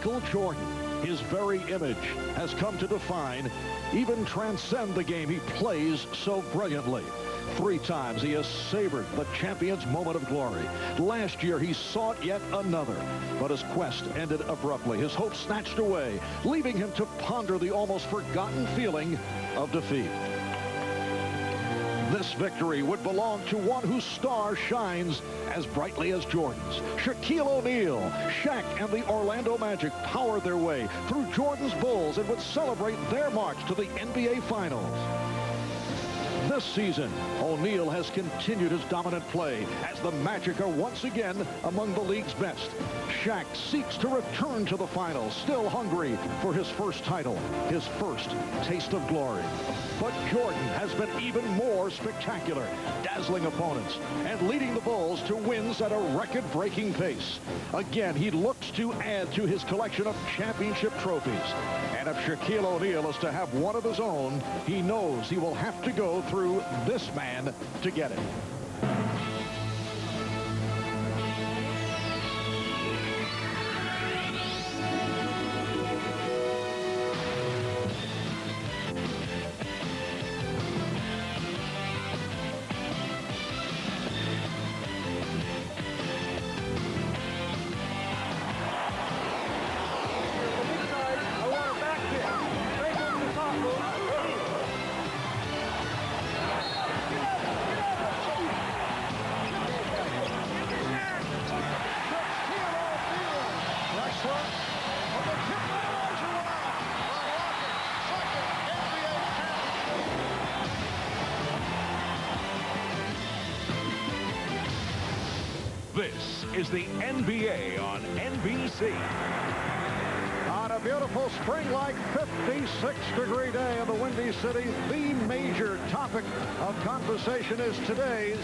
Michael Jordan, his very image, has come to define, even transcend the game he plays so brilliantly. 3 times he has savored the champion's moment of glory. Last year he sought yet another, but his quest ended abruptly, his hopes snatched away, leaving him to ponder the almost forgotten feeling of defeat. This victory would belong to one whose star shines as brightly as Jordan's. Shaquille O'Neal, Shaq, and the Orlando Magic powered their way through Jordan's Bulls and would celebrate their march to the NBA Finals. This season, O'Neal has continued his dominant play as the Magic are once again among the league's best. Shaq seeks to return to the finals, still hungry for his first title, his first taste of glory. But Jordan has been even more spectacular, dazzling opponents and leading the Bulls to wins at a record-breaking pace. Again, he looks to add to his collection of championship trophies. And if Shaquille O'Neal is to have one of his own, he knows he will have to go through this man to get it. This is the NBA on NBC. On a beautiful spring-like 56-degree day in the Windy City, the major topic of conversation is today's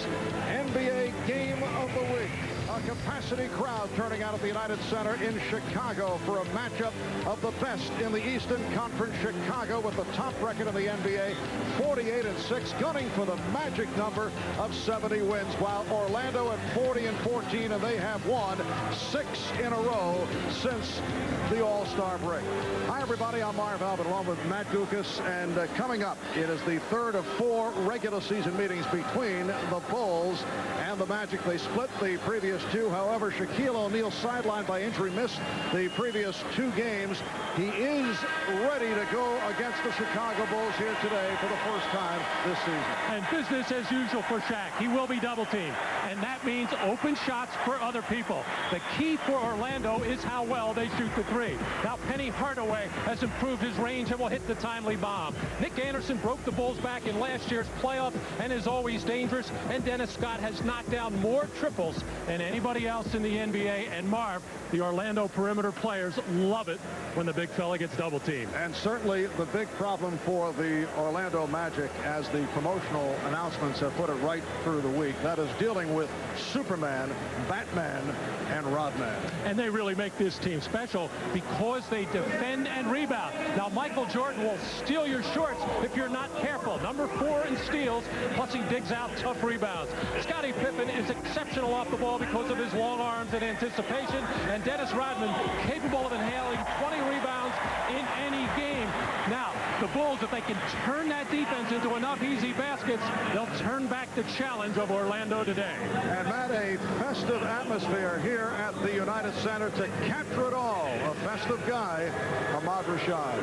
NBA Game of the Week. A capacity crowd turning out at the United Center in Chicago for a matchup of the best in the Eastern Conference. Chicago with the top record in the NBA, 48-6, gunning for the magic number of 70 wins, while Orlando at 40-14, and they have won 6 in a row since the All-Star break. Hi, everybody. I'm Marv Albin, along with Matt Dukas, and coming up, it is the third of 4 regular season meetings between the Bulls and the Magic. They split the previous 2. However, Shaquille O'Neal, sidelined by injury, missed the previous 2 games. He is ready to go against the Chicago Bulls here today for the first time this season. And business as usual for Shaq. He will be double-teamed, and that means open shots for other people. The key for Orlando is how well they shoot the 3. Now, Penny Hardaway has improved his range and will hit the timely bomb. Nick Anderson broke the Bulls back in last year's playoff and is always dangerous, and Dennis Scott has knocked down more triples than anybody else in the NBA. And Marv, the Orlando perimeter players love it when the big fella gets double-teamed. And certainly the big problem for the Orlando Magic, as the promotional announcements have put it right through the week, that is dealing with Superman, Batman, and Rodman. And they really make this team special because they defend and rebound. Now, Michael Jordan will steal your shorts if you're not careful. Number 4 in steals, plus he digs out tough rebounds. Scottie Pippen is exceptional off the ball because of his long arms and anticipation, and Dennis Rodman capable of inhaling 20 rebounds in any game. Now, the Bulls, if they can turn that defense into enough easy baskets, they'll turn back the challenge of Orlando today. And Matt, a festive atmosphere here at the United Center to capture it all. A festive guy, Ahmad Rashad.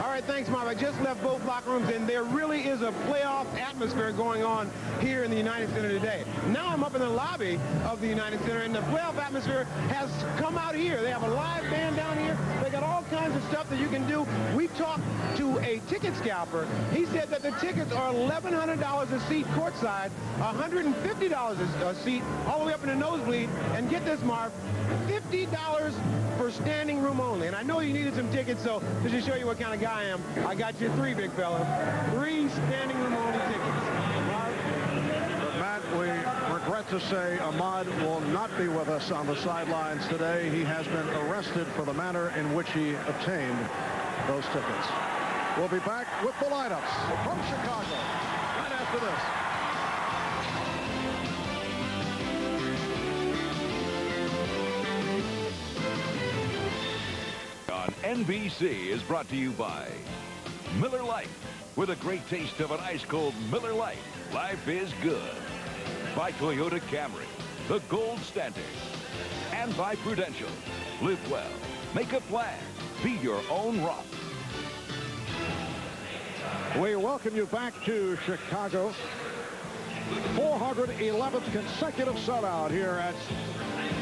All right, thanks, Marv. I just left both locker rooms, and there really is a playoff atmosphere going on here in the United Center today. Now I'm up in the lobby of the United Center, and the playoff atmosphere has come out here. They have a live band down here. They got all kinds of stuff that you can do. We talked to a ticket scalper. He said that the tickets are $1,100 a seat courtside, $150 a seat all the way up in the nosebleed, and get this, Marv, $50 for standing room only. And I know you needed some tickets, so to just show you what kind of guy I am, I got you 3, big fella. 3 standing room only tickets. But Matt, we regret to say Ahmad will not be with us on the sidelines today. He has been arrested for the manner in which he obtained those tickets. We'll be back with the lineups from Chicago right after this. on NBC is brought to you by Miller Lite. With a great taste of an ice-cold Miller Lite, life is good. By Toyota Camry, the gold standard. And by Prudential. Live well. Make a plan. Be your own rock. We welcome you back to Chicago. 411th consecutive shutout here at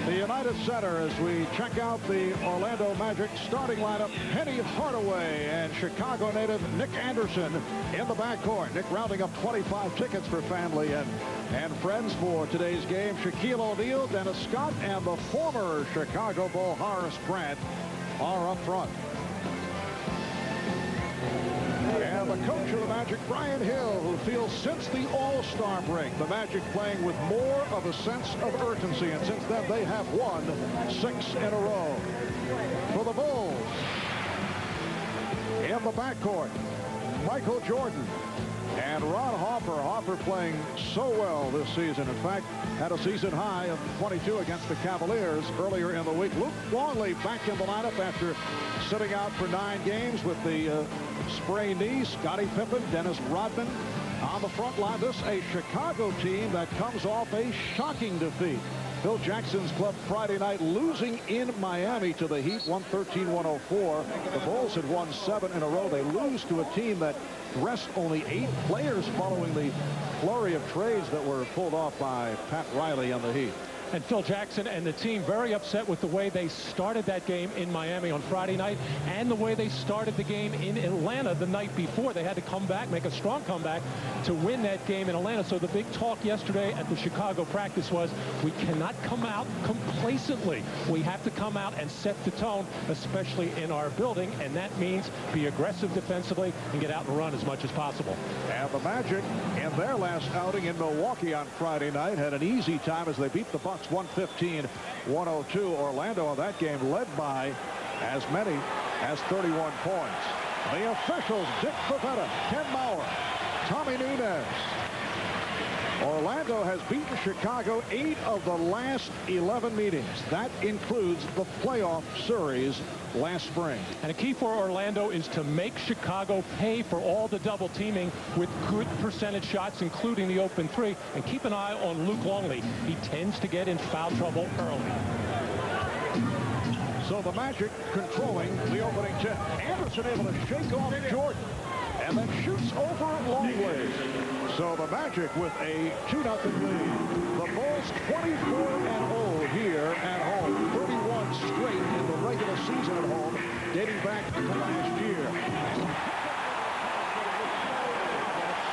the United Center as we check out the Orlando Magic starting lineup. Penny Hardaway and Chicago native Nick Anderson in the backcourt. Nick rounding up 25 tickets for family and friends for today's game. Shaquille O'Neal, Dennis Scott, and the former Chicago Bull Horace Grant are up front. And the coach of the Magic, Brian Hill, who feels since the All-Star break, the Magic playing with more of a sense of urgency. And since then, they have won 6 in a row. For the Bulls, in the backcourt, Michael Jordan and Ron Harper. Harper playing so well this season. In fact, had a season high of 22 against the Cavaliers earlier in the week. Luke Longley back in the lineup after sitting out for 9 games with the sprained knee. Scottie Pippen, Dennis Rodman on the front line. This a Chicago team that comes off a shocking defeat. Phil Jackson's club Friday night losing in Miami to the Heat, 113-104. The Bulls had won 7 in a row. They lose to a team that dressed only 8 players following the flurry of trades that were pulled off by Pat Riley and the Heat. And Phil Jackson and the team very upset with the way they started that game in Miami on Friday night and the way they started the game in Atlanta the night before. They had to come back, make a strong comeback to win that game in Atlanta. So the big talk yesterday at the Chicago practice was we cannot come out complacently. We have to come out and set the tone, especially in our building. And that means be aggressive defensively and get out and run as much as possible. And the Magic, in their last outing in Milwaukee on Friday night, had an easy time as they beat the Bucks 115-102. Orlando in that game led by as many as 31 points. The officials, Dick Pavetta, Ken Mauer, Tommy Nunez. Orlando has beaten Chicago 8 of the last 11 meetings. That includes the playoff series last spring. And a key for Orlando is to make Chicago pay for all the double teaming with good percentage shots, including the open 3. And keep an eye on Luke Longley. He tends to get in foul trouble early. So the Magic controlling the opening 10. Anderson able to shake off Jordan and then shoots over Longley. So the Magic with a 2-0 lead. The Bulls 24-0 here at home. 31 straight in the regular season at home, dating back to last year.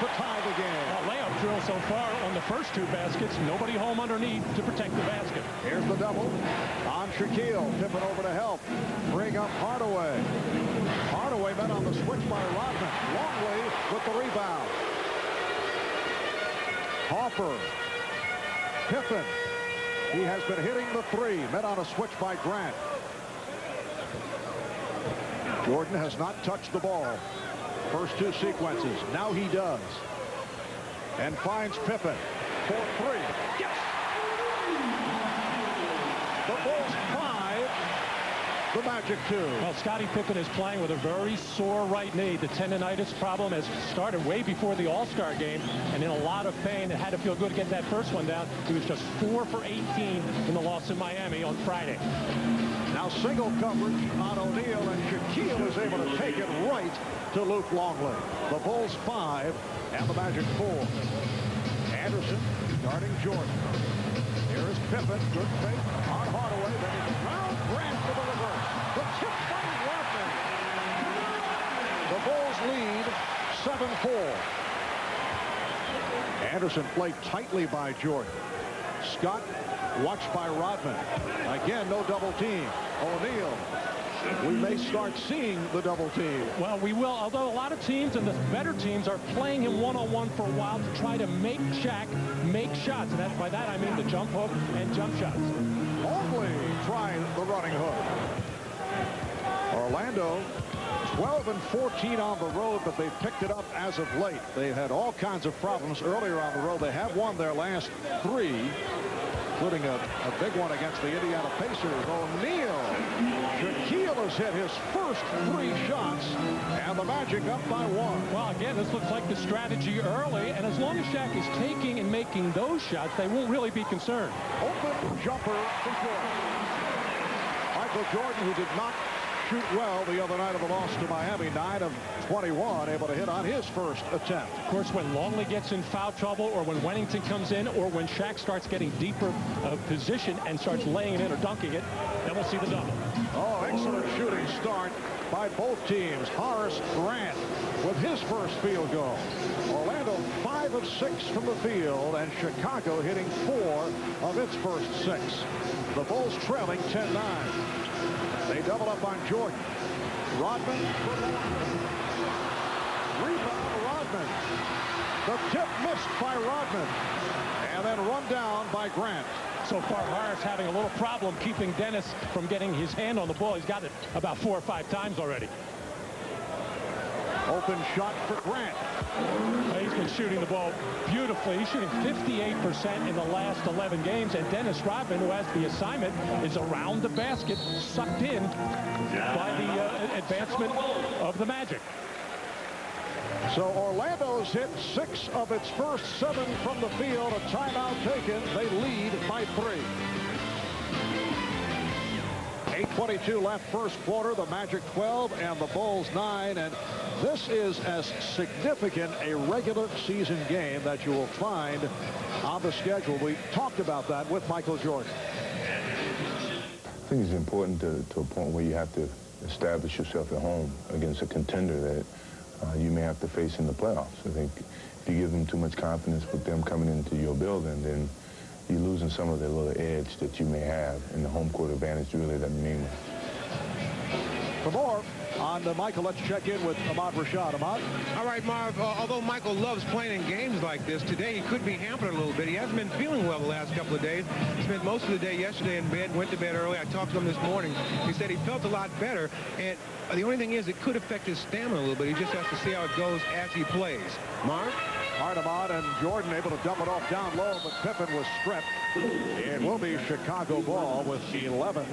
To tie the game. Layup drill so far on the first 2 baskets. Nobody home underneath to protect the basket. Here's the double on Shaquille. Pippen over to help. Bring up Hardaway. Hardaway met on the switch by Rodman. Longley with the rebound. Harper. Pippen. He has been hitting the 3. Met on a switch by Grant. Jordan has not touched the ball. First 2 sequences. Now he does. And finds Pippen for 3. Yes! The Bulls 5. The Magic 2. Well, Scottie Pippen is playing with a very sore right knee. The tendonitis problem has started way before the All-Star game and in a lot of pain. It had to feel good to get that first one down. He was just 4 for 18 in the loss in Miami on Friday. Now single coverage on O'Neal, and Shaquille is able to take it right to Luke Longley. The Bulls 5 and the Magic 4. Anderson guarding Jordan. Here is Pippen. Good fake on Hardaway. Then he's around Grant for the reverse. The tip by Rodman. The Bulls lead 7-4. Anderson played tightly by Jordan. Scott watched by Rodman. Again, no double team. O'Neal. We may start seeing the double team. Well, we will, although a lot of teams and the better teams are playing him one-on-one for a while to try to make Shaq make shots. And by that I mean the jump hook and jump shots. Longley trying the running hook. Orlando 12-14 on the road, but they've picked it up as of late. They've had all kinds of problems earlier on the road. They have won their last 3. including a big one against the Indiana Pacers. O'Neal. Shaquille has hit his first 3 shots, and the Magic up by 1. Well, again, this looks like the strategy early, and as long as Shaq is taking and making those shots, they won't really be concerned. Open jumper from Jordan. Michael Jordan, who did not shoot well the other night of the loss to Miami, 9 of 21, able to hit on his first attempt. Of course, when Longley gets in foul trouble, or when Wennington comes in, or when Shaq starts getting deeper position and starts laying it in or dunking it, then we'll see the double. Oh, excellent shooting start by both teams. Horace Grant with his first field goal. Orlando 5 of 6 from the field, and Chicago hitting 4 of its first 6. The Bulls trailing 10-9. They double up on Jordan. Rodman for Rodman. Rebound Rodman. The tip missed by Rodman. And then run down by Grant. So far, Horace having a little problem keeping Dennis from getting his hand on the ball. He's got it about 4 or 5 times already. Open shot for Grant. He's been shooting the ball beautifully. He's shooting 58% in the last 11 games. And Dennis Rodman, who has the assignment, is around the basket, sucked in by the advancement of the Magic. So Orlando's hit 6 of its first 7 from the field. A timeout taken. They lead by 3. 8:22 left first quarter. The Magic 12 and the Bulls 9. And this is as significant a regular season game that you will find on the schedule. We talked about that with Michael Jordan. I think it's important to a point where you have to establish yourself at home against a contender that you may have to face in the playoffs. I think if you give them too much confidence with them coming into your building, then you're losing some of the little edge that you may have, and the home court advantage really doesn't mean much. For more on Michael, let's check in with Ahmad Rashad. Ahmad? All right, Marv, although Michael loves playing in games like this, today he could be hampered a little bit. He hasn't been feeling well the last couple of days. He spent most of the day yesterday in bed, went to bed early. I talked to him this morning. He said he felt a lot better, and the only thing is it could affect his stamina a little bit. He just has to see how it goes as he plays. Marv? Ahmad and Jordan able to dump it off down low, but Pippen was stripped. It will be Chicago ball with 11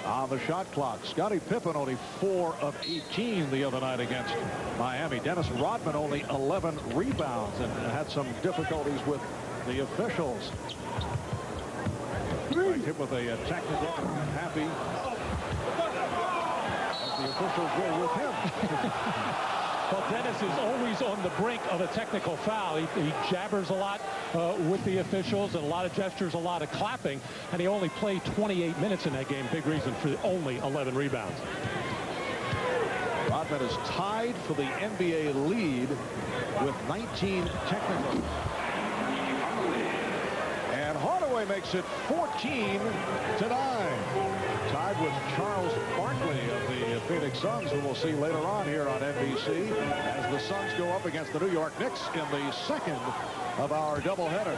on the shot clock. Scottie Pippen only 4 of 18 the other night against Miami. Dennis Rodman only 11 rebounds and had some difficulties with the officials. Hit with a technical, happy as the officials were with him. Well, Dennis is always on the brink of a technical foul. He jabbers a lot with the officials, and a lot of gestures, a lot of clapping, and he only played 28 minutes in that game. Big reason for only 11 rebounds. Rodman is tied for the NBA lead with 19 technical. And Hardaway makes it 14-9. Tied with Charles Barkley of the Phoenix Suns, who we'll see later on here on NBC as the Suns go up against the New York Knicks in the second of our doubleheader.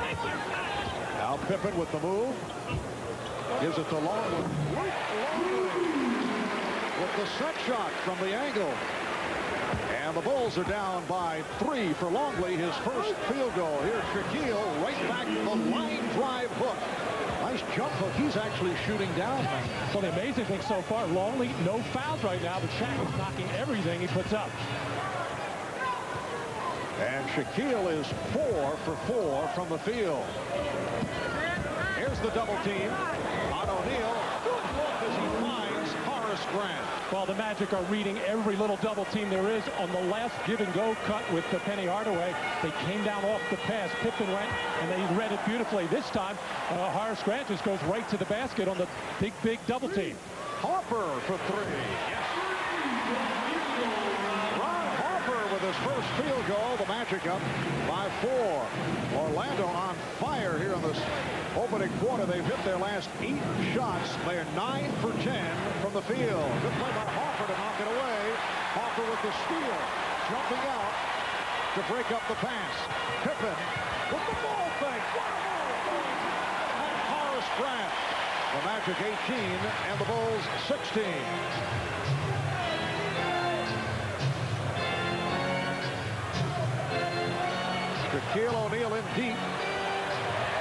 Now Pippen with the move. Gives it to Longley. With the set shot from the angle. And the Bulls are down by 3 for Longley, his first field goal. Here's Shaquille, right back the line drive hook. Nice jump hook. He's actually shooting down. Well, the amazing thing so far, Longley, no fouls right now, but Shaq is knocking everything he puts up. And Shaquille is 4 for 4 from the field. Here's the double team on O'Neal. Good look as he finds Horace Grant. Well, the Magic are reading every little double team there is. On the last give-and-go cut with the Penny Hardaway, they came down off the pass. Pippen went, and they read it beautifully. This time, Horace Grant just goes right to the basket on the big double team. Harper for 3. Yes. Ron Harper with his first field goal. The Magic up by 4. Orlando on fire here in this opening quarter. They've hit their last 8 shots. They are 9 for 10 from the field. Good play by Harper to knock it away. Harper with the steal. Jumping out to break up the pass. Pippen with the ball fake. And Horace Grant. The Magic 18 and the Bulls 16. Shaquille O'Neal in deep.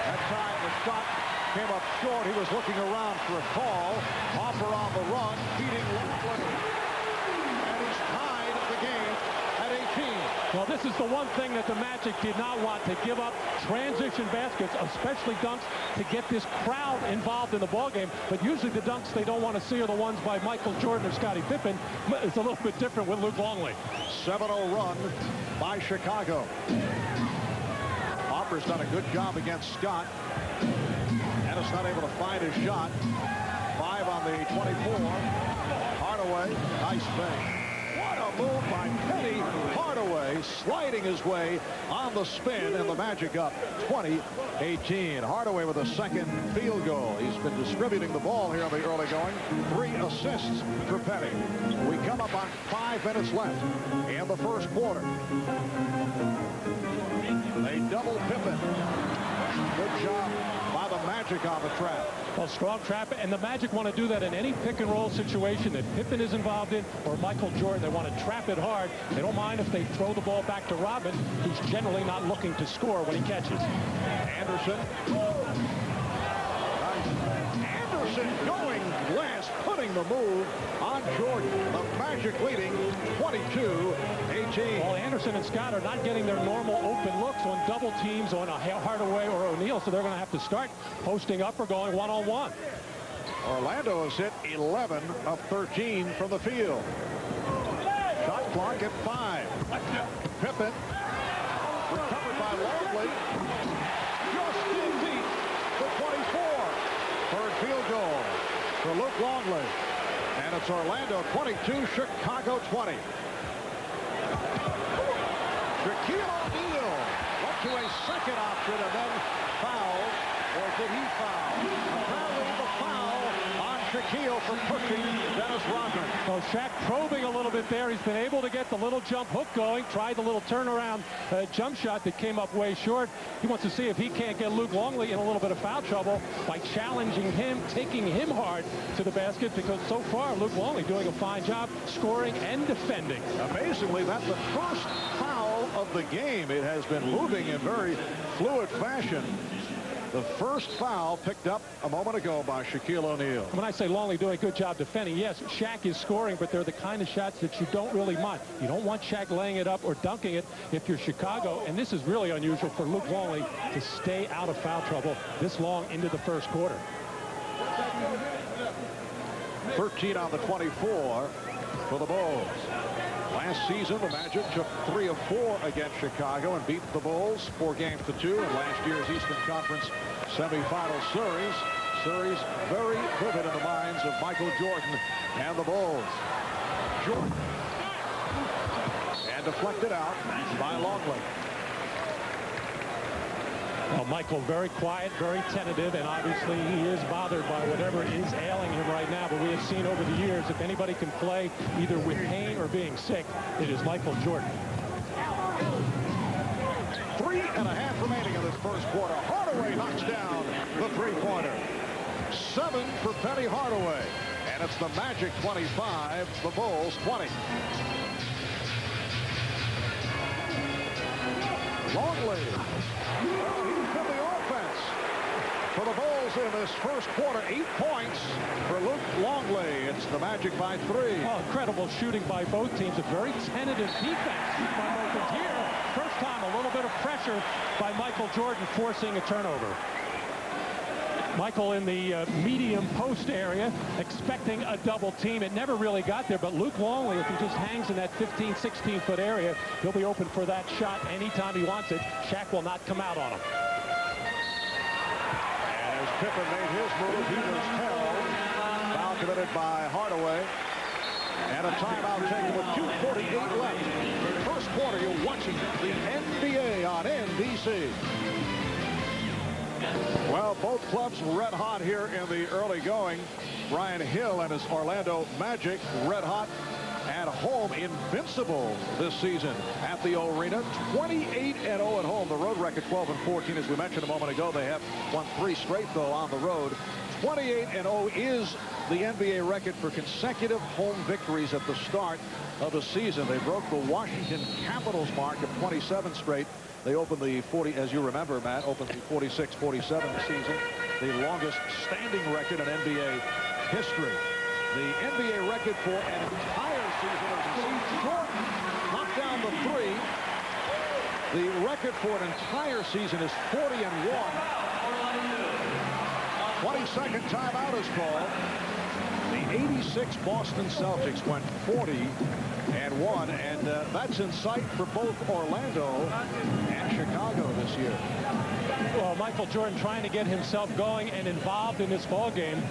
That time the shot came up short. He was looking around for a call. Hoffer on the run, beating Longley. And he's tied the game at 18. Well, this is the one thing that the Magic did not want, to give up transition baskets, especially dunks, to get this crowd involved in the ballgame. But usually the dunks they don't want to see are the ones by Michael Jordan or Scottie Pippen. It's a little bit different with Luke Longley. 7-0 run by Chicago. Hoffer's done a good job against Scott. Ennis not able to find his shot. 5 on the 24. Hardaway, nice fake. What a move by Penny Hardaway, sliding his way on the spin, and the Magic up 20-18. Hardaway with a second field goal. He's been distributing the ball here in the early going. 3 assists for Penny. We come up on 5 minutes left in the first quarter. They double Pippen. Good job by the Magic on the trap. Well, strong trap, and the Magic want to do that in any pick-and-roll situation that Pippen is involved in or Michael Jordan. They want to trap it hard. They don't mind if they throw the ball back to Robin, who's generally not looking to score when he catches. Anderson. Anderson going last, putting the move on Jordan. The Magic leading 22-18. Well, Anderson and Scott are not getting their normal open looks on double teams on a Hardaway or O'Neal, so they're going to have to start posting up or going one-on-one. Orlando has hit 11 of 13 from the field. Shot clock at 5. Pippen recovered by Longley. Just in deep for 24. Third field goal for Luke Longley. And it's Orlando 22, Chicago 20. Shaquille O'Neal went to a second option and then fouled. Or did he foul? Apparently the foul on Shaquille for pushing Dennis Rodman. So Shaq probing a little bit there. He's been able to get the little jump hook going. Tried the little turnaround jump shot that came up way short. He wants to see if he can't get Luke Longley in a little bit of foul trouble by challenging him, taking him hard to the basket, because so far Luke Longley doing a fine job scoring and defending. Amazingly, that's the first foul of the game. It has been moving in very fluid fashion. The first foul picked up a moment ago by Shaquille O'Neal. When I say Longley doing a good job defending, yes, Shaq is scoring, but they're the kind of shots that you don't really want. You don't want Shaq laying it up or dunking it if you're Chicago, and this is really unusual for Luke Longley to stay out of foul trouble this long into the first quarter. 13 on the 24 for the Bulls. Last season, the Magic took 3 of 4 against Chicago and beat the Bulls 4 games to 2 in last year's Eastern Conference semifinal series. Series very vivid in the minds of Michael Jordan and the Bulls. Jordan. And deflected out by Longley. Well, Michael very quiet, very tentative, and obviously he is bothered by whatever is ailing him right now. But we have seen over the years, if anybody can play either with pain or being sick, it is Michael Jordan. 3.5 remaining in this first quarter. Hardaway knocks down the three-pointer. 7 for Penny Hardaway. And it's the Magic 25, the Bulls 20. Longley. He's been the offense for the Bulls in this first quarter. 8 points for Luke Longley. It's the Magic by 3. Oh, incredible shooting by both teams. A very tentative defense by both teams here. First time, a little bit of pressure by Michael Jordan, forcing a turnover. Michael in the medium post area, expecting a double team. It never really got there, but Luke Longley, if he just hangs in that 15, 16-foot area, he'll be open for that shot anytime he wants it. Shaq will not come out on him. And as Pippen made his move, he was held. Foul committed by Hardaway. And a timeout taken with 2:48 left. In the first quarter, you're watching the NBA on NBC. Well, both clubs red hot here in the early going. Brian Hill and his Orlando Magic red hot at home, invincible this season at the Arena. 28-0 at home. The road record 12-14, as we mentioned a moment ago. They have won 3 straight though on the road. 28-0 is the NBA record for consecutive home victories at the start of the season. They broke the Washington Capitals mark of 27 straight. They opened the 40, as you remember, Matt, opened the 46-47 season, the longest standing record in NBA history. The NBA record for an entire season is Jordan knocked down the three. The record for an entire season is 40-1. 22nd timeout is called. The 86 Boston Celtics went 40-1, and that's in sight for both Orlando and Chicago this year. Well, Michael Jordan trying to get himself going and involved in this ball game.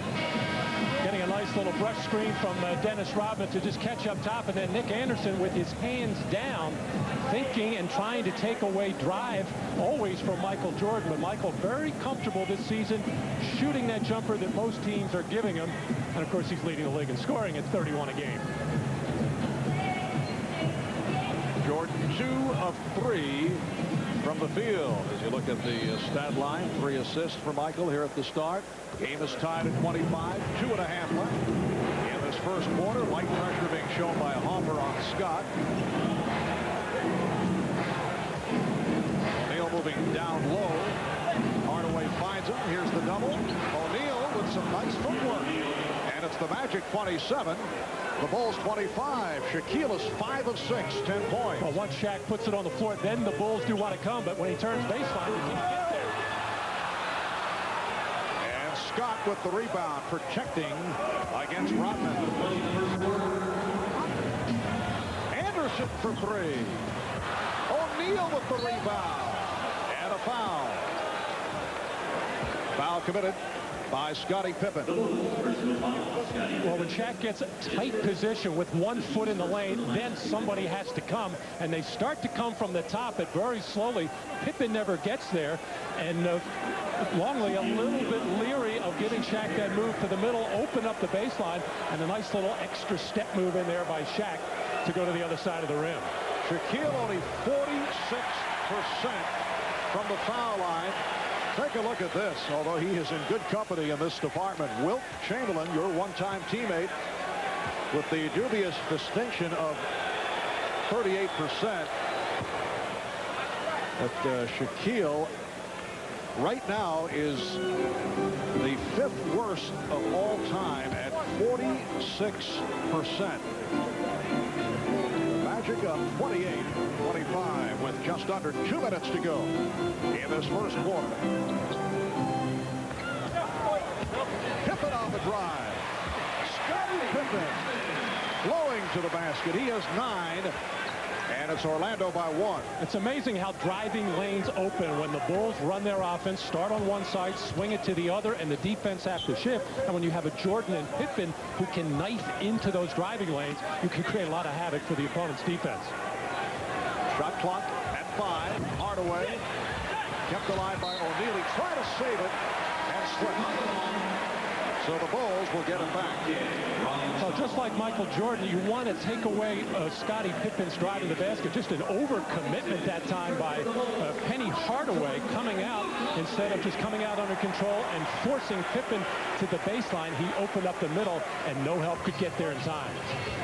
Getting a nice little brush screen from Dennis Rodman to just catch up top, and then Nick Anderson with his hands down, thinking and trying to take away drive always from Michael Jordan. But Michael very comfortable this season shooting that jumper that most teams are giving him. And of course he's leading the league in scoring at 31 a game. Jordan 2 of 3 from the field. As you look at the stat line, 3 assists for Michael here at the start. Game is tied at 25, 2.5 left. In this first quarter, light pressure being shown by Hoffer on Scott. O'Neal moving down low. Hardaway finds him. Here's the double. O'Neal with some nice footwork. And it's the Magic 27. The Bulls 25. Shaquille is 5 of 6, 10 points. Well, once Shaq puts it on the floor, then the Bulls do want to come, but when he turns baseline, he can't get there. And Scott with the rebound, protecting against Rodman. Anderson for 3. O'Neal with the rebound. And a foul. Foul committed by Scottie Pippen. Well, when Shaq gets a tight position with 1 foot in the lane, then somebody has to come, and they start to come from the top, but very slowly. Pippen never gets there, and Longley a little bit leery of giving Shaq that move to the middle, open up the baseline, and a nice little extra step move in there by Shaq to go to the other side of the rim. Shaquille only 46% from the foul line. Take a look at this. Although he is in good company in this department, Wilt Chamberlain, your one-time teammate, with the dubious distinction of 38%. But Shaquille right now is the 5th worst of all time at 46%. Magic up 28-25 with just under 2 minutes to go in this first quarter. Pippen on the drive. Scottie Pippen flowing to the basket. He has 9. And it's Orlando by 1. It's amazing how driving lanes open when the Bulls run their offense, start on one side, swing it to the other, and the defense have to shift. And when you have a Jordan and Pippen who can knife into those driving lanes, you can create a lot of havoc for the opponent's defense. Shot clock at 5. Hardaway kept alive by O'Neal. He tried to save it and slipped. So the Bulls will get it back. Well, just like Michael Jordan, you want to take away Scottie Pippen's driving the basket. Just an overcommitment that time by Penny Hardaway coming out instead of just coming out under control and forcing Pippen to the baseline. He opened up the middle, and no help could get there in time.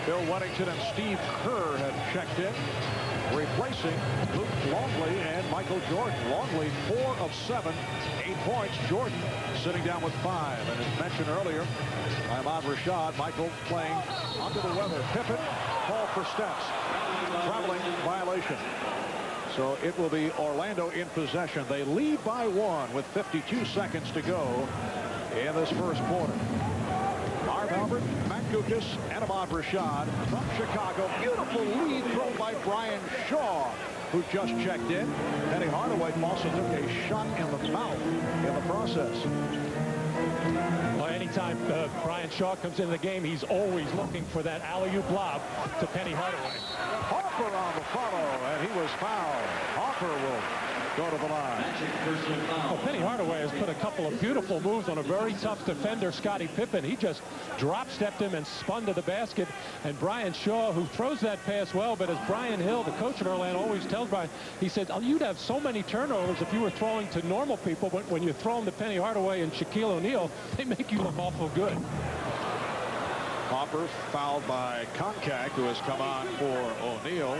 Bill Weddington and Steve Kerr have checked in, replacing Luke Longley and Michael Jordan. Longley 4 of 7, 8 points. Jordan sitting down with 5. And as mentioned earlier by Ahmad Rashad, Michael playing under the weather. Pippen called for steps. Traveling violation. So it will be Orlando in possession. They lead by 1 with 52 seconds to go in this first quarter. Marv Albert, Matt Kukoc, and Ahmad Rashad from Chicago. Beautiful lead thrown by Brian Shaw, who just checked in. Penny Hardaway also took a shot in the mouth in the process. Well, anytime Brian Shaw comes into the game, he's always looking for that alley-oop lob to Penny Hardaway. Hoffer on the follow, and he was fouled. Hoffer will go to the line. Well, Penny Hardaway has put a couple of beautiful moves on a very tough defender, Scottie Pippen. He just drop-stepped him and spun to the basket. And Brian Shaw, who throws that pass well, but as Brian Hill, the coach of Orlando, always tells Brian, he said, oh, you'd have so many turnovers if you were throwing to normal people, but when you throw them to Penny Hardaway and Shaquille O'Neal, they make you look awful good. Hopper fouled by Kukoc, who has come on for O'Neal.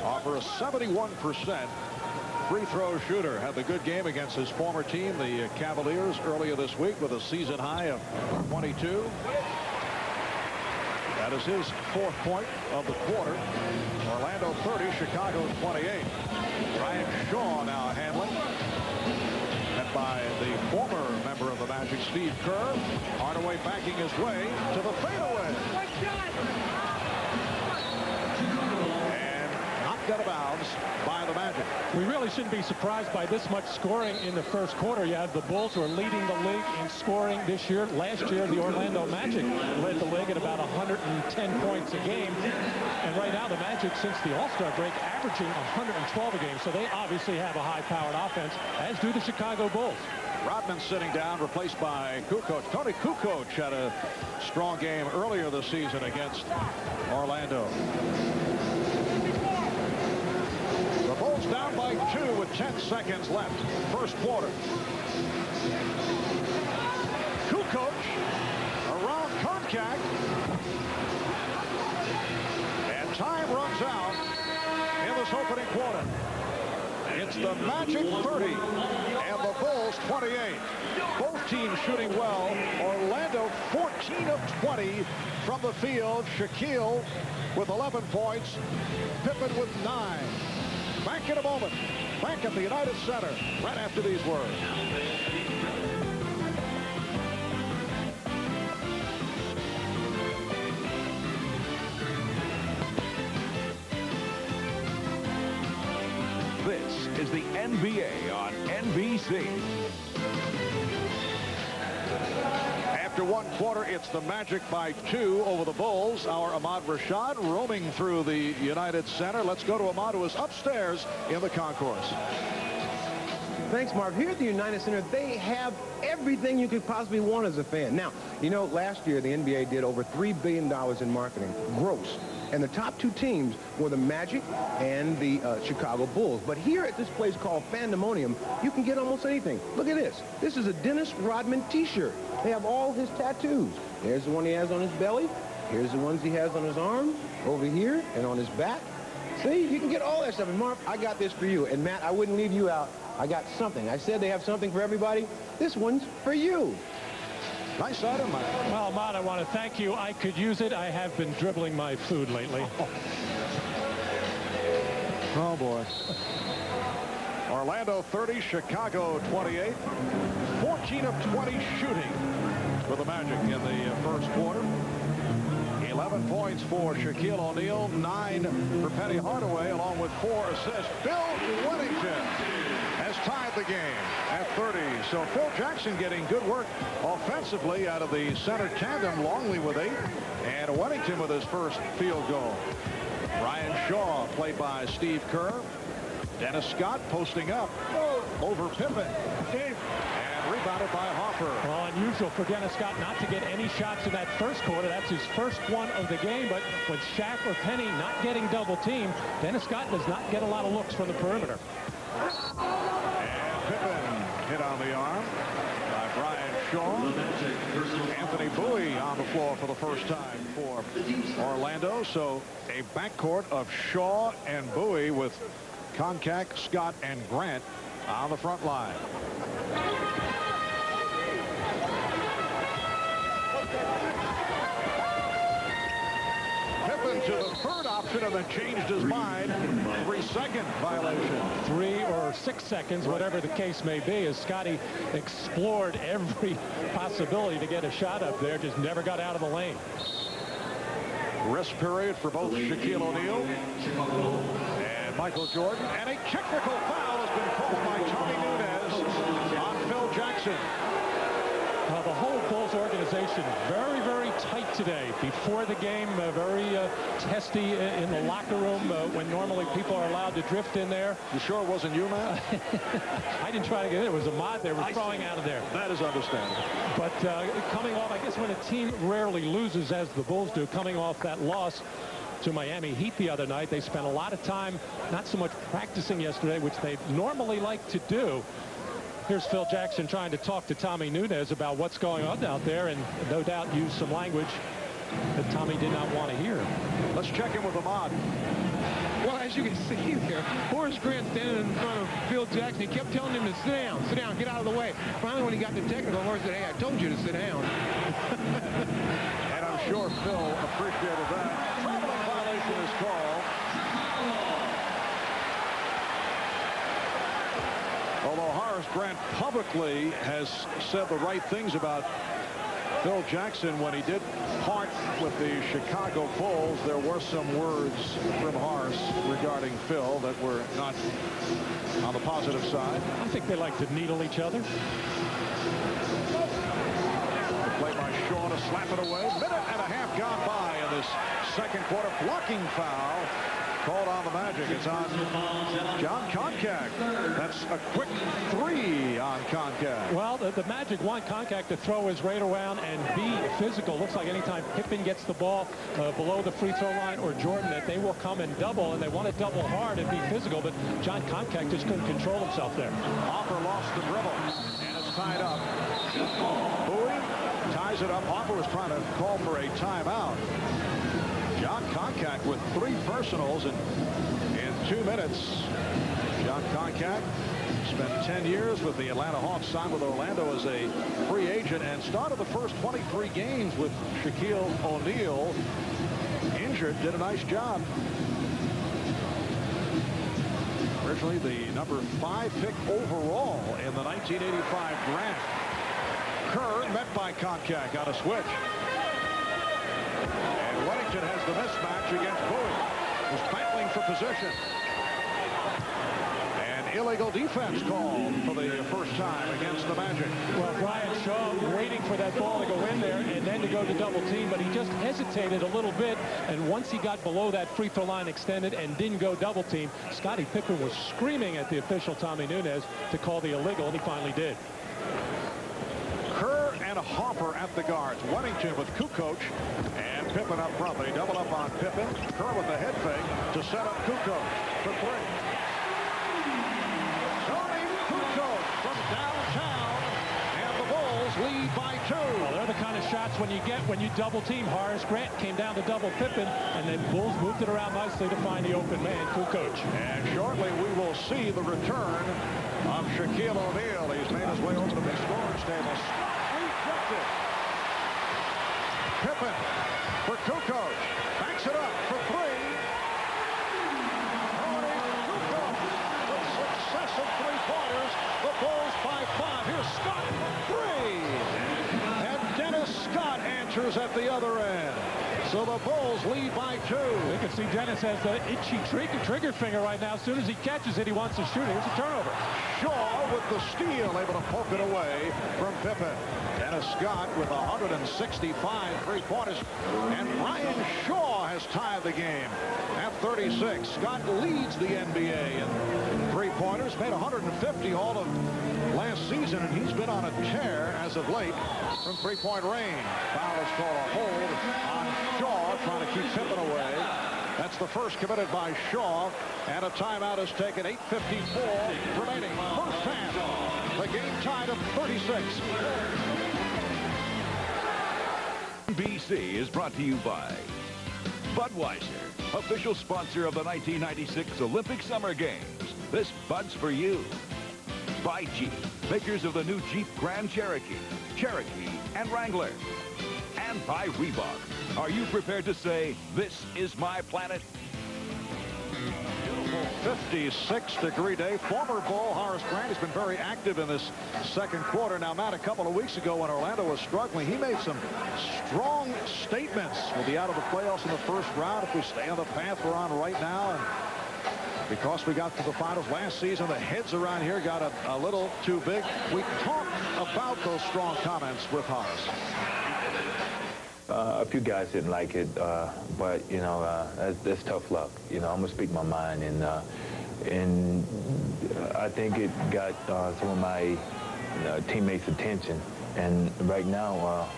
Hopper, a 71% free throw shooter, had the good game against his former team, the Cavaliers, earlier this week with a season high of 22. That is his 4th point of the quarter. Orlando 30, Chicago 28. Brian Shaw now handling. Met by the former member of the Magic, Steve Kerr. Hardaway backing his way to the fadeaway. And knocked out of bounds by the Magic. We really shouldn't be surprised by this much scoring in the first quarter. You have the Bulls, who are leading the league in scoring this year. Last year, the Orlando Magic led the league at about 110 points a game. And right now, the Magic, since the All-Star break, averaging 112 a game. So they obviously have a high-powered offense, as do the Chicago Bulls. Rodman sitting down, replaced by Kukoc. Toni Kukoc had a strong game earlier this season against Orlando. The Bulls down by 2 with 10 seconds left. First quarter. Kukoc around Kukoc. And time runs out in this opening quarter. It's the Magic 30 and the Bulls 28. Both teams shooting well. Orlando 14 of 20 from the field. Shaquille with 11 points. Pippen with 9. Back in a moment. Back at the United Center right after these words. This is the NBA on NBC. After one quarter, it's the Magic by 2 over the Bulls. Our Ahmad Rashad roaming through the United Center. Let's go to Ahmad, who is upstairs in the concourse. Thanks, Marv. Here at the United Center, they have everything you could possibly want as a fan. Now, you know, last year the NBA did over $3 billion in marketing, gross. And the top 2 teams were the Magic and the Chicago Bulls. But here at this place called Fandemonium, you can get almost anything. Look at this. This is a Dennis Rodman t-shirt. They have all his tattoos. There's the one he has on his belly. Here's the ones he has on his arm, over here, and on his back. See, you can get all that stuff. And Mark, I got this for you. And Matt, I wouldn't leave you out. I got something. I said they have something for everybody. This one's for you. Nice item, Mike. Well, Ahmad, I want to thank you. I could use it. I have been dribbling my food lately. Oh, boy. Orlando 30, Chicago 28. 14 of 20 shooting for the Magic in the first quarter. 11 points for Shaquille O'Neal, 9 for Penny Hardaway, along with 4 assists. Bill Wennington has tied the game at 30. So Phil Jackson getting good work offensively out of the center tandem. Longley with 8, and Wennington with his first field goal. Brian Shaw, played by Steve Kerr. Dennis Scott posting up over Pippen. And rebounded by Hopper. Well, unusual for Dennis Scott not to get any shots in that first quarter. That's his first one of the game. But with Shaq or Penny not getting double teamed, Dennis Scott does not get a lot of looks from the perimeter. And Pippen hit on the arm by Brian Shaw. Anthony Bowie on the floor for the first time for Orlando. So a backcourt of Shaw and Bowie with Kukoc, Scott, and Grant on the front line. Pippen to the third option and then changed his mind. 3-second violation. 3 or 6 seconds, whatever the case may be, as Scotty explored every possibility to get a shot up there, just never got out of the lane. Rest period for both Shaquille O'Neal and Michael Jordan. And a technical foul has been called by Tony on Phil Jackson. The whole Bulls organization, very, very tight today. Before the game, very testy in the locker room when normally people are allowed to drift in there. You sure it wasn't you, man? I didn't try to get in. It was Ahmad they were throwing out of there. That is understandable. But coming off, I guess when a team rarely loses, as the Bulls do, coming off that loss to Miami Heat the other night, they spent a lot of time not so much practicing yesterday, which they normally like to do. Here's Phil Jackson trying to talk to Tommy Nunez about what's going on out there, and no doubt use some language that Tommy did not want to hear. Let's check in with Ahmad. Well, as you can see there, Horace Grant standing in front of Phil Jackson. He kept telling him to sit down, get out of the way. Finally, when he got the technical, Horace said, hey, I told you to sit down. And I'm sure Phil appreciated that. Traveling violation is called. Although Horace Grant publicly has said the right things about Phil Jackson when he did part with the Chicago Bulls, there were some words from Horace regarding Phil that were not on the positive side. I think they like to needle each other. The play by Shaw to slap it away. Minute and a half gone by in this second quarter. Blocking foul called on the Magic. It's on John Koncak. That's a quick 3 on Koncak. Well, the Magic want Koncak to throw his right around and be physical. Looks like anytime Pippen gets the ball below the free throw line, or Jordan, that they will come and double, and they want to double hard and be physical, but John Koncak just couldn't control himself there. Hopper lost the dribble, and it's tied up. Bowie ties it up. Hopper was trying to call for a timeout. John Koncak with 3 personals in 2 minutes. John Koncak spent 10 years with the Atlanta Hawks, signed with Orlando as a free agent, and started the first 23 games with Shaquille O'Neal injured. Did a nice job. Originally the number 5 pick overall in the 1985 draft. Kerr met by Koncak on a switch. Wellington has the mismatch against Bowie, who's battling for position. And illegal defense called for the first time against the Magic. Well, Brian Shaw waiting for that ball to go in there and then to go to double team, but he just hesitated a little bit, and once he got below that free throw line extended and didn't go double team, Scottie Pippen was screaming at the official Tommy Nunez to call the illegal, and he finally did. Kerr and Hopper at the guards. Wellington with Kukoc and Pippen up front. They double up on Pippen. Kerr with the head fake to set up Kukoc for 3. Toni Kukoc from downtown, and the Bulls lead by 2. Well, they're the kind of shots when you get when you double team. Horace Grant came down to double Pippen, and then Bulls moved it around nicely to find the open man, Kukoc. And shortly we will see the return of Shaquille O'Neal. He's made his way over to the scorer's table. Rejected. Pippen for Kukoc. Backs it up for 3. Toni Kukoc with successive 3-pointers. The Bulls by 5. Here's Scott, 3. And Dennis Scott answers at the other end. So the Bulls lead by 2. You can see Dennis has the itchy trigger finger right now. As soon as he catches it, he wants to shoot it. Here's a turnover. Shaw with the steal, able to poke it away from Pippen. Dennis Scott with 165 3-pointers. And Brian Shaw has tied the game at 36. Scott leads the NBA in 3-pointers. Made 150 all of last season, and he's been on a tear as of late from 3-point range. Foul is called a hold on Shaw, trying to keep Pippen away. That's the first committed by Shaw, and a timeout is taken. 8:54 remaining. First half. The game tied at 36. NBC is brought to you by Budweiser, official sponsor of the 1996 Olympic Summer Games. This Bud's for you. By Jeep, makers of the new Jeep Grand Cherokee, Cherokee, and Wrangler. And by Reebok. Are you prepared to say, this is my planet? Beautiful 56-degree day. Former Bull Horace Grant has been very active in this second quarter. Now, Matt, a couple of weeks ago when Orlando was struggling, he made some strong statements. We'll be out of the playoffs in the first round if we stay on the path we're on right now. And because we got to the finals last season, the heads around here got a little too big. We talked about those strong comments with Horace. A few guys didn't like it, but, you know, that's tough luck. You know, I'm going to speak my mind, and I think it got some of my teammates' attention. And right now,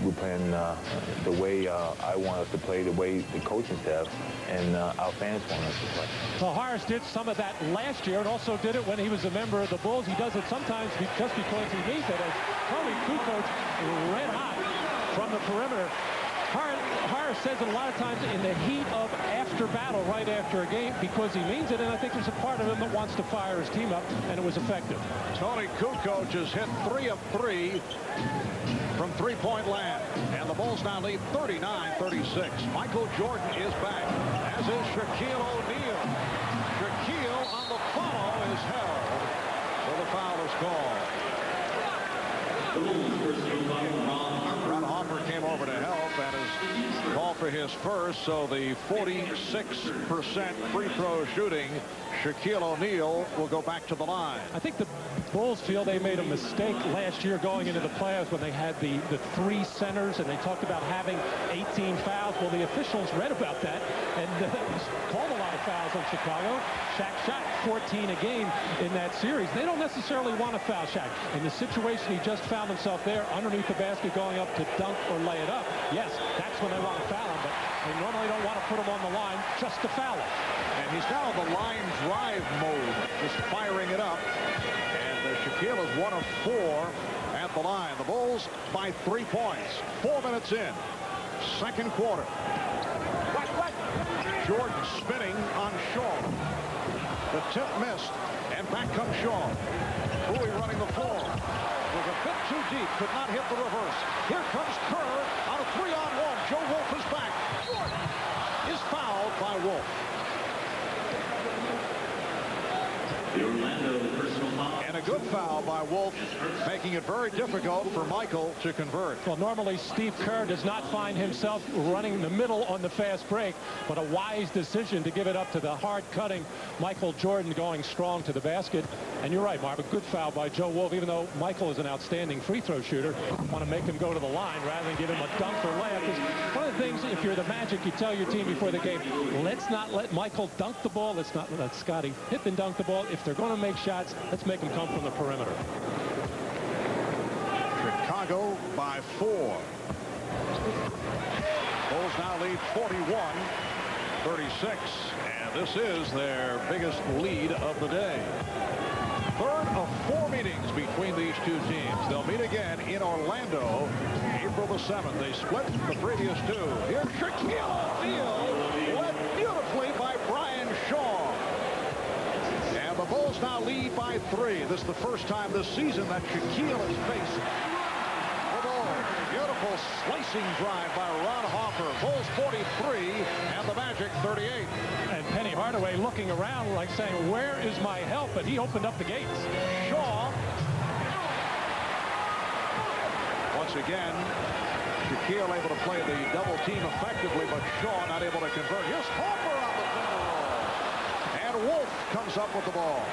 we're playing the way I want us to play, the way the coaching staff and our fans want us to play. Well, Harris did some of that last year and also did it when he was a member of the Bulls. He does it sometimes just because he needs it. As Toni Kukoc red hot from the perimeter. Harris says it a lot of times in the heat of after battle, right after a game, because he means it, and I think there's a part of him that wants to fire his team up, and it was effective. Toni Kukoc has hit 3 of 3 from three-point land, and the Bulls now lead 39-36. Michael Jordan is back, as is Shaquille O'Neal. Shaquille on the follow is held, so the foul is called. Ron Hopper came over to help and is called for his first, so the 46% free throw shooting Shaquille O'Neal will go back to the line. I think the Bulls feel they made a mistake last year going into the playoffs when they had the 3 centers and they talked about having 18 fouls. Well, the officials read about that and called a lot of fouls on Chicago. Shaq shot 14 a game in that series. They don't necessarily want to foul Shaq. In the situation he just found himself there underneath the basket going up to dunk or lay it up, yes, that's when they want to foul him, but they normally don't want to put him on the line just to foul him. And he's now in the line drive mode, just firing it up. And Shaquille is 1 of 4 at the line. The Bulls by 3 points. 4 minutes in. Second quarter. Jordan spinning on Shaw. The tip missed, and back comes Shaw. Bowie running the floor. Was a bit too deep, could not hit the reverse. Here comes Kerr on a 3-on-1. Joe Wolf is back. Jordan is fouled by Wolf. And a good foul by Wolf, making it very difficult for Michael to convert. Well, normally Steve Kerr does not find himself running the middle on the fast break, but a wise decision to give it up to the hard-cutting Michael Jordan going strong to the basket. And you're right, Marv, a good foul by Joe Wolf, even though Michael is an outstanding free throw shooter. Want to make him go to the line rather than give him a dunk or layup. Because one of the things, if you're the Magic, you tell your team before the game, let's not let Michael dunk the ball. Let's not let Scottie Pippen dunk the ball. If they're going to make shots, let's make them come from the perimeter. Chicago by 4. Bulls now lead 41-36, and this is their biggest lead of the day. Third of 4 meetings between these two teams. They'll meet again in Orlando April the 7th. They split the previous 2. Here's Shaquille O'Neal, led beautifully by Brian Shaw. And the Bulls now lead by 3. This is the first time this season that Shaquille has faced the ball. Beautiful slicing drive by Ron Hopper. Bulls 43 and the Magic 38. And Penny Hardaway looking around like saying, where is my help? But he opened up the gates. Shaw. Once again, Shaquille able to play the double team effectively, but Shaw not able to convert. Here's Hopper on the finger roll. And Wolf comes up with the ball.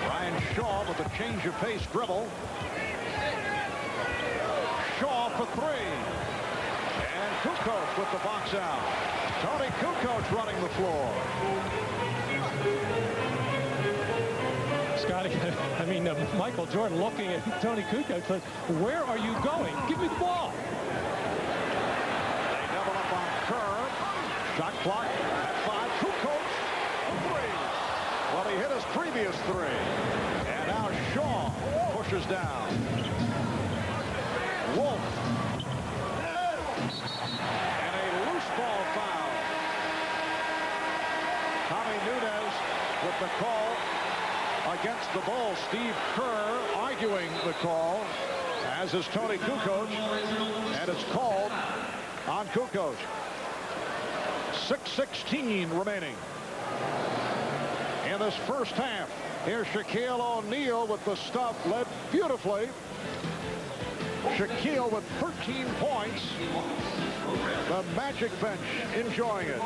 Brian Shaw with a change of pace dribble. Shaw for 3. And Kukoc with the box out. Toni Kukoc running the floor. Scotty, I mean, Michael Jordan looking at Toni Kukoc says, where are you going? Give me the ball. They double up on Kerr. Shot clock at 5. Kukoc for 3. Well, he hit his previous 3. And now Shaw pushes down. Wolf. And a loose ball foul. Tommy Nunez with the call against the Bulls. Steve Kerr arguing the call, as is Toni Kukoc, and it's called on Kukoc. 6:16 remaining in this first half. Here's Shaquille O'Neal with the stuff, led beautifully. Shaquille with 13 points. The Magic bench enjoying it.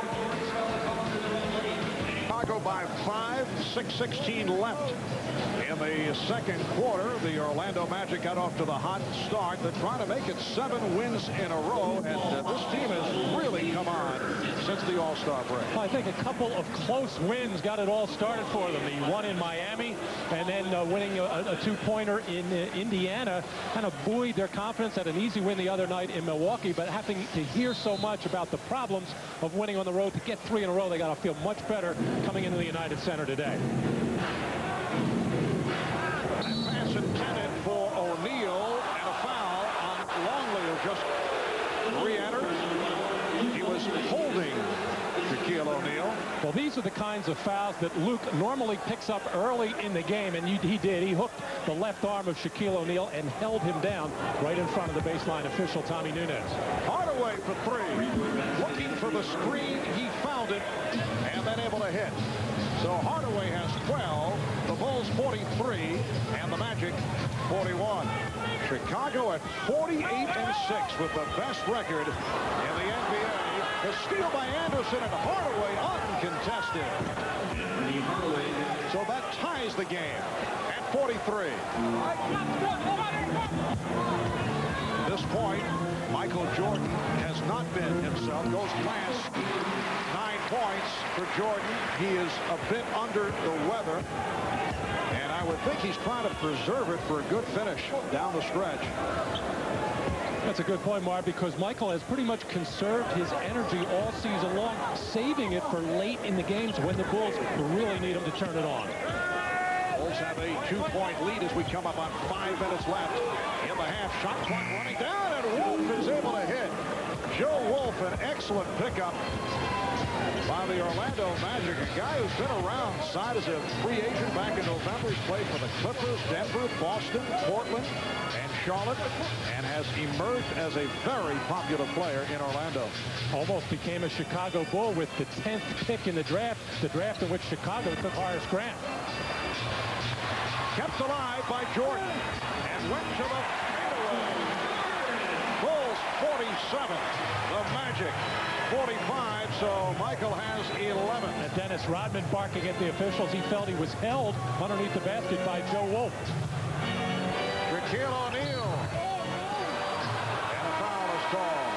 Chicago by 5, 6:16 left in the second quarter. The Orlando Magic got off to the hot start. They're trying to make it 7 wins in a row, and this team has really come on since the All-Star break. I think a couple of close wins got it all started for them. The one in Miami, and then winning a two-pointer in Indiana kind of buoyed their confidence. Had an easy win the other night in Milwaukee, but having to hear so much about the problems of winning on the road, to get 3 in a row, they got to feel much better coming into the United Center today. And pass intended for O'Neal, and a foul on Longley, who just re-entered. He was holding Shaquille O'Neal. Well, these are the kinds of fouls that Luke normally picks up early in the game, and he did. He hooked the left arm of Shaquille O'Neal and held him down right in front of the baseline official, Tommy Nunez. Hardaway for 3. Looking for the screen. He found it and then able to hit. So Hardaway has 12, the Bulls 43, and the Magic 41. Chicago at 48-6 with the best record in the NBA. The steal by Anderson, and Hardaway uncontested. So that ties the game at 43. At this point, Michael Jordan has not been himself. Goes last. 9 points for Jordan. He is a bit under the weather, and I would think he's trying to preserve it for a good finish down the stretch. That's a good point, Marv, because Michael has pretty much conserved his energy all season long, saving it for late in the games when the Bulls really need him to turn it on. Bulls have a 2-point lead as we come up on 5 minutes left in the half. Shot clock running down, and Wolf is able to hit. Joe Wolf, an excellent pickup by the Orlando Magic, a guy who's been around, signed as a free agent back in November. He's played for the Clippers, Denver, Boston, Portland, and Charlotte, and has emerged as a very popular player in Orlando. Almost became a Chicago Bull with the 10th pick in the draft in which Chicago took Horace Grant. Kept alive by Jordan and went to the fadeaway. Bulls 47, the Magic 45, so Michael has 11. And Dennis Rodman barking at the officials. He felt he was held underneath the basket by Joe Wolf. Shaquille O'Neal. And a foul is called.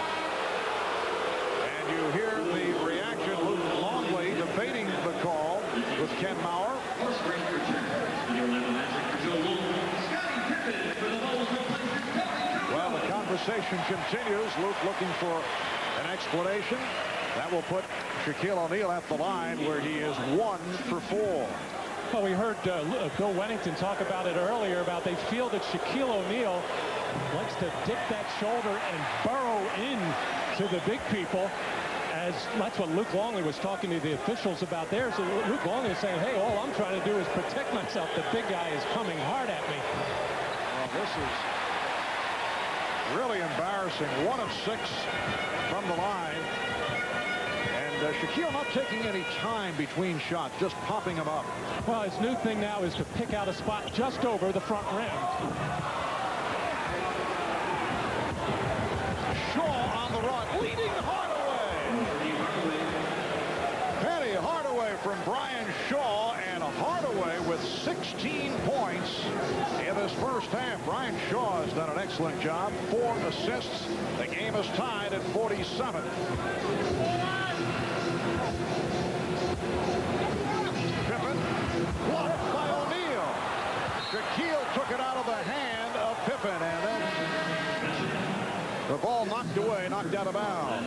And you hear the reaction. Luke Longley debating the call with Ken Maurer. Well, the conversation continues. Luke looking for an explanation. That will put Shaquille O'Neal at the line where he is 1 for 4. Well, we heard Bill Wennington talk about it earlier, about they feel that Shaquille O'Neal likes to dip that shoulder and burrow in to the big people. As that's what Luke Longley was talking to the officials about there. So Luke Longley is saying, hey, all I'm trying to do is protect myself. The big guy is coming hard at me. Well, this is really embarrassing. 1 of 6 from the line. And Shaquille not taking any time between shots, just popping them up. Well, his new thing now is to pick out a spot just over the front rim. Shaw on the run, leading Hardaway. Penny Hardaway from Brian Shaw, and Hardaway with 16 points in this first half. Brian Shaw has done an excellent job. 4 assists. The game is tied at 47. Pippen blocked by O'Neal. Shaquille took it out of the hand of Pippen, and then the ball knocked away, knocked out of bounds.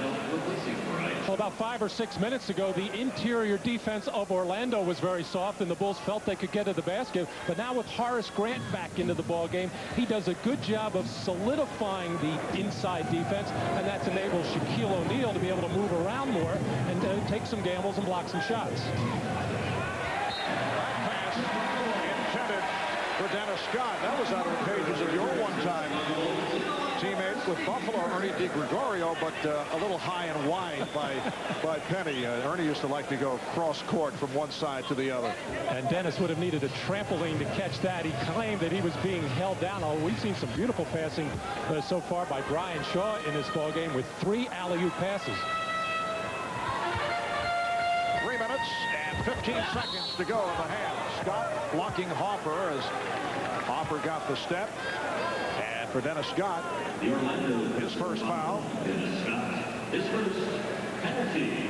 Well, about 5 or 6 minutes ago, the interior defense of Orlando was very soft, and the Bulls felt they could get to the basket. But now with Horace Grant back into the ball game, he does a good job of solidifying the inside defense, and that's enabled Shaquille O'Neal to be able to move around more and take some gambles and block some shots. That pass intended for Dennis Scott. That was out of the pages of your one-time teammate with Buffalo, Ernie DiGregorio, but a little high and wide by Penny. Ernie used to like to go cross court from one side to the other. And Dennis would have needed a trampoline to catch that. He claimed that he was being held down. Oh, we've seen some beautiful passing so far by Brian Shaw in this ball game with 3 alley-oop passes. 3 minutes and 50 15 seconds to go in the half. Scott blocking Hoffer as Hoffer got the step. And for Dennis Scott, his first foul. His first penalty.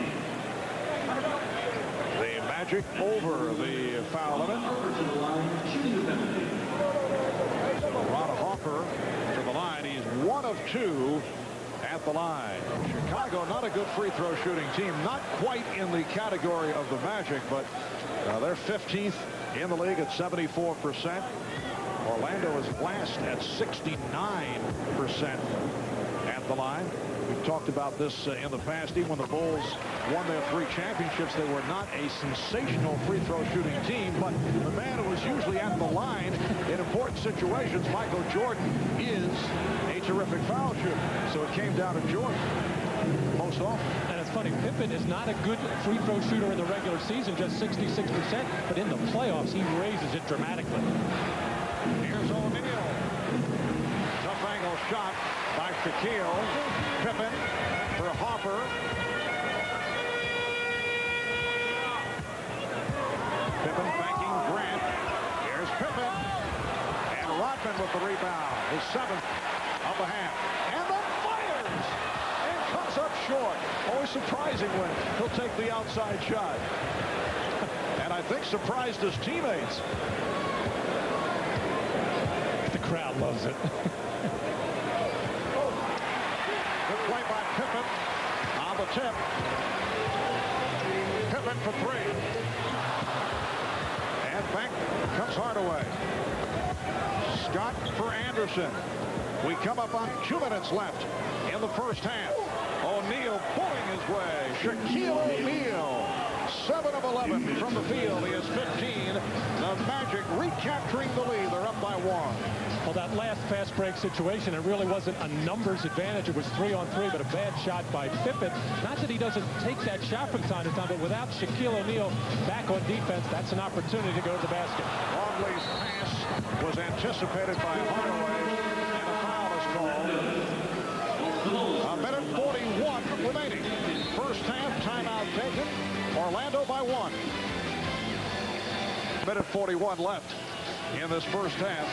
The Magic over the foul limit. Ron Hoffer to the line. He's 1 of 2 at the line. Chicago, not a good free throw shooting team. Not quite in the category of the Magic, but they're 15th in the league at 74%. Orlando is last at 69% at the line. We've talked about this in the past. Even when the Bulls won their 3 championships, they were not a sensational free throw shooting team, but the man who was usually at the line in important situations, Michael Jordan, is a terrific foul shooter. So it came down to Jordan most often. And it's funny, Pippen is not a good free throw shooter in the regular season, just 66%, but in the playoffs, he raises it dramatically. Here's O'Neal. Tough angle shot by Shaquille. Pippen for Hoffer. Pippen banking Grant. Here's Pippen. And Rodman with the rebound. His 7th of the half. And then fires. And comes up short. Always surprising when he'll take the outside shot. And I think surprised his teammates. The crowd loves it. Good play by Pippen on the tip. Pippen for 3. And back comes Hardaway. Scott for Anderson. We come up on 2 minutes left in the first half. O'Neal pulling his way. Shaquille O'Neal. 7 of 11 from the field. He is 15. The Magic recapturing the lead. They're up by 1. Well, that last fast break situation, it really wasn't a numbers advantage. It was 3-on-3, but a bad shot by Pippen. Not that he doesn't take that shot from time to time, but without Shaquille O'Neal back on defense, that's an opportunity to go to the basket. Longley's pass was anticipated by Hardaway, and a foul is called. A minute 41 remaining. First half, timeout taken. Orlando by 1. Minute 41 left in this first half.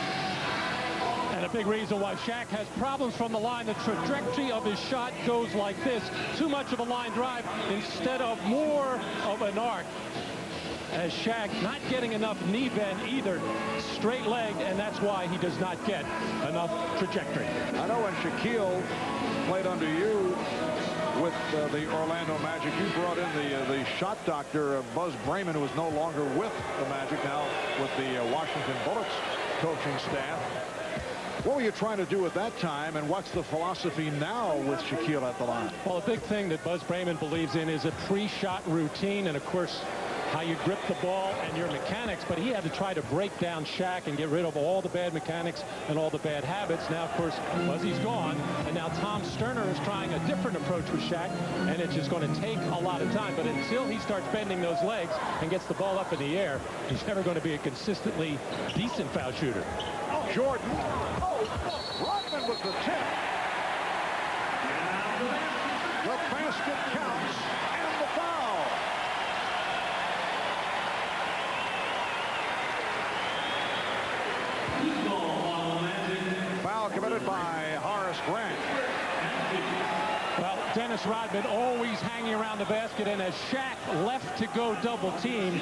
And a big reason why Shaq has problems from the line. The trajectory of his shot goes like this. Too much of a line drive instead of more of an arc. As Shaq not getting enough knee bend either, straight legged, and that's why he does not get enough trajectory. I know when Shaquille played under you with the Orlando Magic, you brought in the shot doctor, Buzz Brayman, who is no longer with the Magic, now with the Washington Bullets coaching staff. What were you trying to do at that time, and what's the philosophy now with Shaquille at the line? Well, a big thing that Buzz Brayman believes in is a pre-shot routine, and of course how you grip the ball and your mechanics, but he had to try to break down Shaq and get rid of all the bad mechanics and all the bad habits. Now, of course, Buzzy's gone, and now Tom Sterner is trying a different approach with Shaq, and it's just going to take a lot of time. But until he starts bending those legs and gets the ball up in the air, he's never going to be a consistently decent foul shooter. Jordan. Rodman with the tip. The basket counts, and the foul. Foul committed by Horace Grant. Well, Dennis Rodman always hanging around the basket, and as Shaq left to go double team,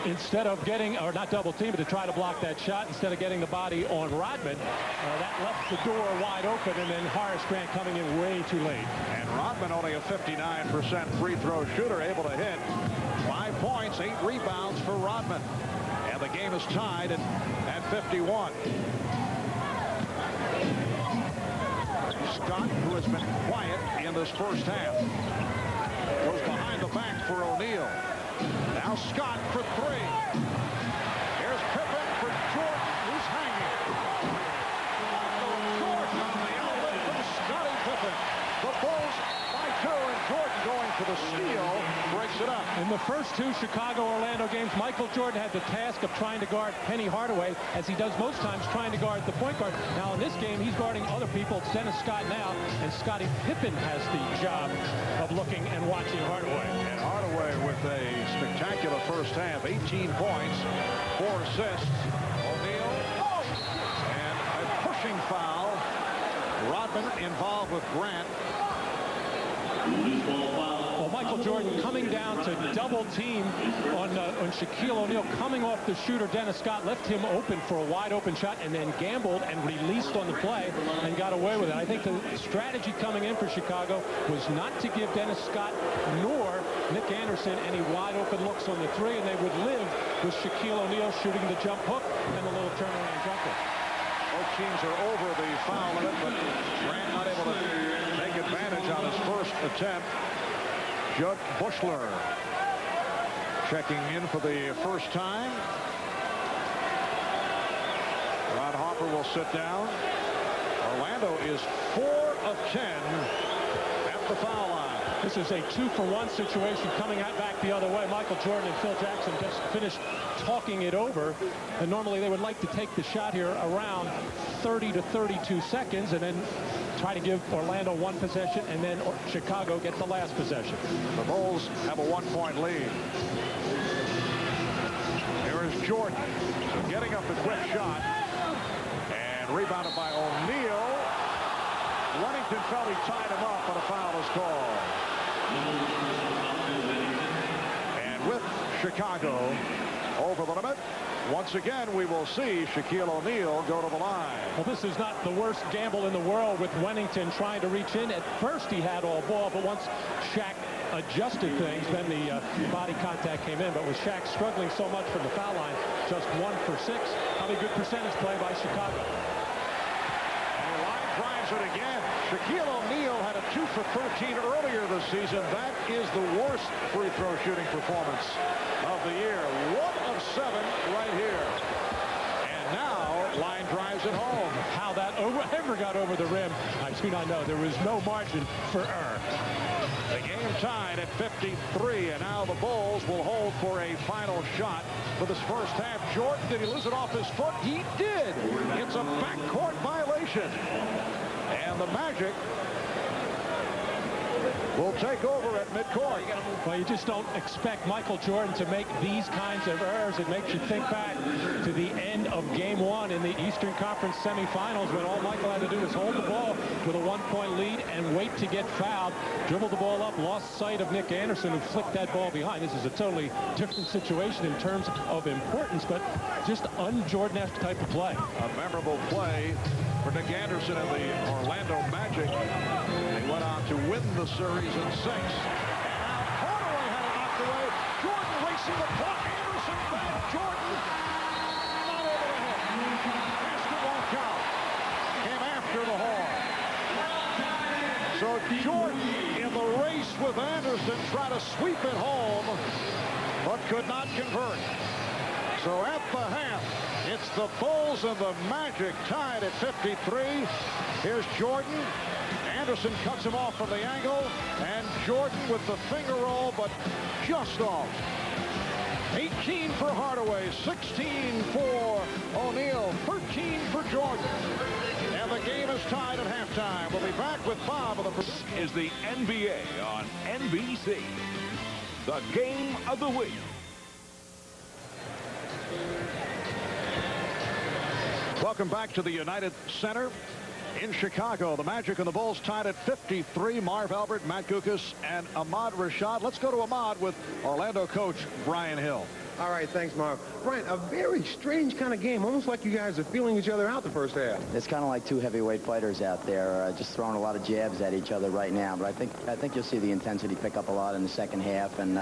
instead of getting, or not double team, but to try to block that shot, instead of getting the body on Rodman, that left the door wide open, and then Horace Grant coming in way too late. And Rodman, only a 59% free throw shooter, able to hit 5 points, 8 rebounds for Rodman. And the game is tied at 51. Scott, who has been quiet in this first half, goes behind the back for O'Neal. Now Scott for 3. Here's Pippen for Jordan, who's hanging. Jordan on the outlet from Scottie Pippen. The Bulls by 2, and Jordan going for the steal, breaks it up. In the first two Chicago-Orlando games, Michael Jordan had the task of trying to guard Penny Hardaway, as he does most times, trying to guard the point guard. Now in this game, he's guarding other people. It's Dennis Scott now, and Scottie Pippen has the job of looking and watching Hardaway. And Hardaway with a spectacular first half, 18 points, 4 assists. O'Neal, and a pushing foul. Rodman involved with Grant. Well, Michael Jordan coming down to double team on Shaquille O'Neal, coming off the shooter Dennis Scott, left him open for a wide open shot, and then gambled and released on the play and got away with it. I think the strategy coming in for Chicago was not to give Dennis Scott nor Nick Anderson any wide open looks on the three, and they would live with Shaquille O'Neal shooting the jump hook and the little turnaround jumper. Both teams are over the foul limit, but Grant not able to take advantage on his first attempt. Judd Bushler checking in for the first time. Ron Harper will sit down. Orlando is 4 of 10 at the foul line. This is a 2-for-1 situation coming out back the other way. Michael Jordan and Phil Jackson just finished talking it over, and normally they would like to take the shot here around 30 to 32 seconds and then try to give Orlando one possession and then Chicago get the last possession. The Bulls have a 1-point lead. Here is Jordan getting up the quick shot and rebounded by O'Neal. Wennington felt he tied him up, but a foul is called. And with Chicago over the limit, once again we will see Shaquille O'Neal go to the line. Well, this is not the worst gamble in the world with Wennington trying to reach in. At first he had all ball, but once Shaq adjusted things, then the body contact came in. But with Shaq struggling so much from the foul line, just 1 for 6, probably good percentage play by Chicago. And the line drives it again. Shaquille O'Neal had a 2 for 13 earlier this season. That is the worst free throw shooting performance of the year. 1 of 7 right here. And now line drives it home. How that ever got over the rim, I do not know. There was no margin for error. The game tied at 53, and now the Bulls will hold for a final shot for this first half. Jordan, did he lose it off his foot? He did. It's a backcourt violation. And the Magic will take over at midcourt. Well, you just don't expect Michael Jordan to make these kinds of errors. It makes you think back to the end of Game 1 in the Eastern Conference semifinals, when all Michael had to do was hold the ball with a 1-point lead and wait to get fouled, dribbled the ball up, lost sight of Nick Anderson, who flicked that ball behind. This is a totally different situation in terms of importance, but just un-Jordan-esque type of play. A memorable play for Nick Anderson and the Orlando Magic. They went on to win the series in 6. And now Hardaway had it knocked away. Jordan racing the clock. Anderson back. Jordan not able to hit. Basket won't count. Came after the horn. So Jordan in the race with Anderson tried to sweep it home, but could not convert. So at the half, it's the Bulls and the Magic tied at 53. Here's Jordan. Anderson cuts him off from the angle, and Jordan with the finger roll, but just off. 18 for Hardaway, 16 for O'Neal, 13 for Jordan. And the game is tied at halftime. We'll be back with Bob of the... This is the NBA on NBC. The game of the week. Welcome back to the United Center in Chicago. The Magic and the Bulls tied at 53. Marv Albert, Matt Guokas, and Ahmad Rashad. Let's go to Ahmad with Orlando coach Brian Hill. All right, thanks, Marv. Brian, a very strange kind of game, almost like you guys are feeling each other out the first half. It's kind of like two heavyweight fighters out there, just throwing a lot of jabs at each other right now. But I think you'll see the intensity pick up a lot in the second half. And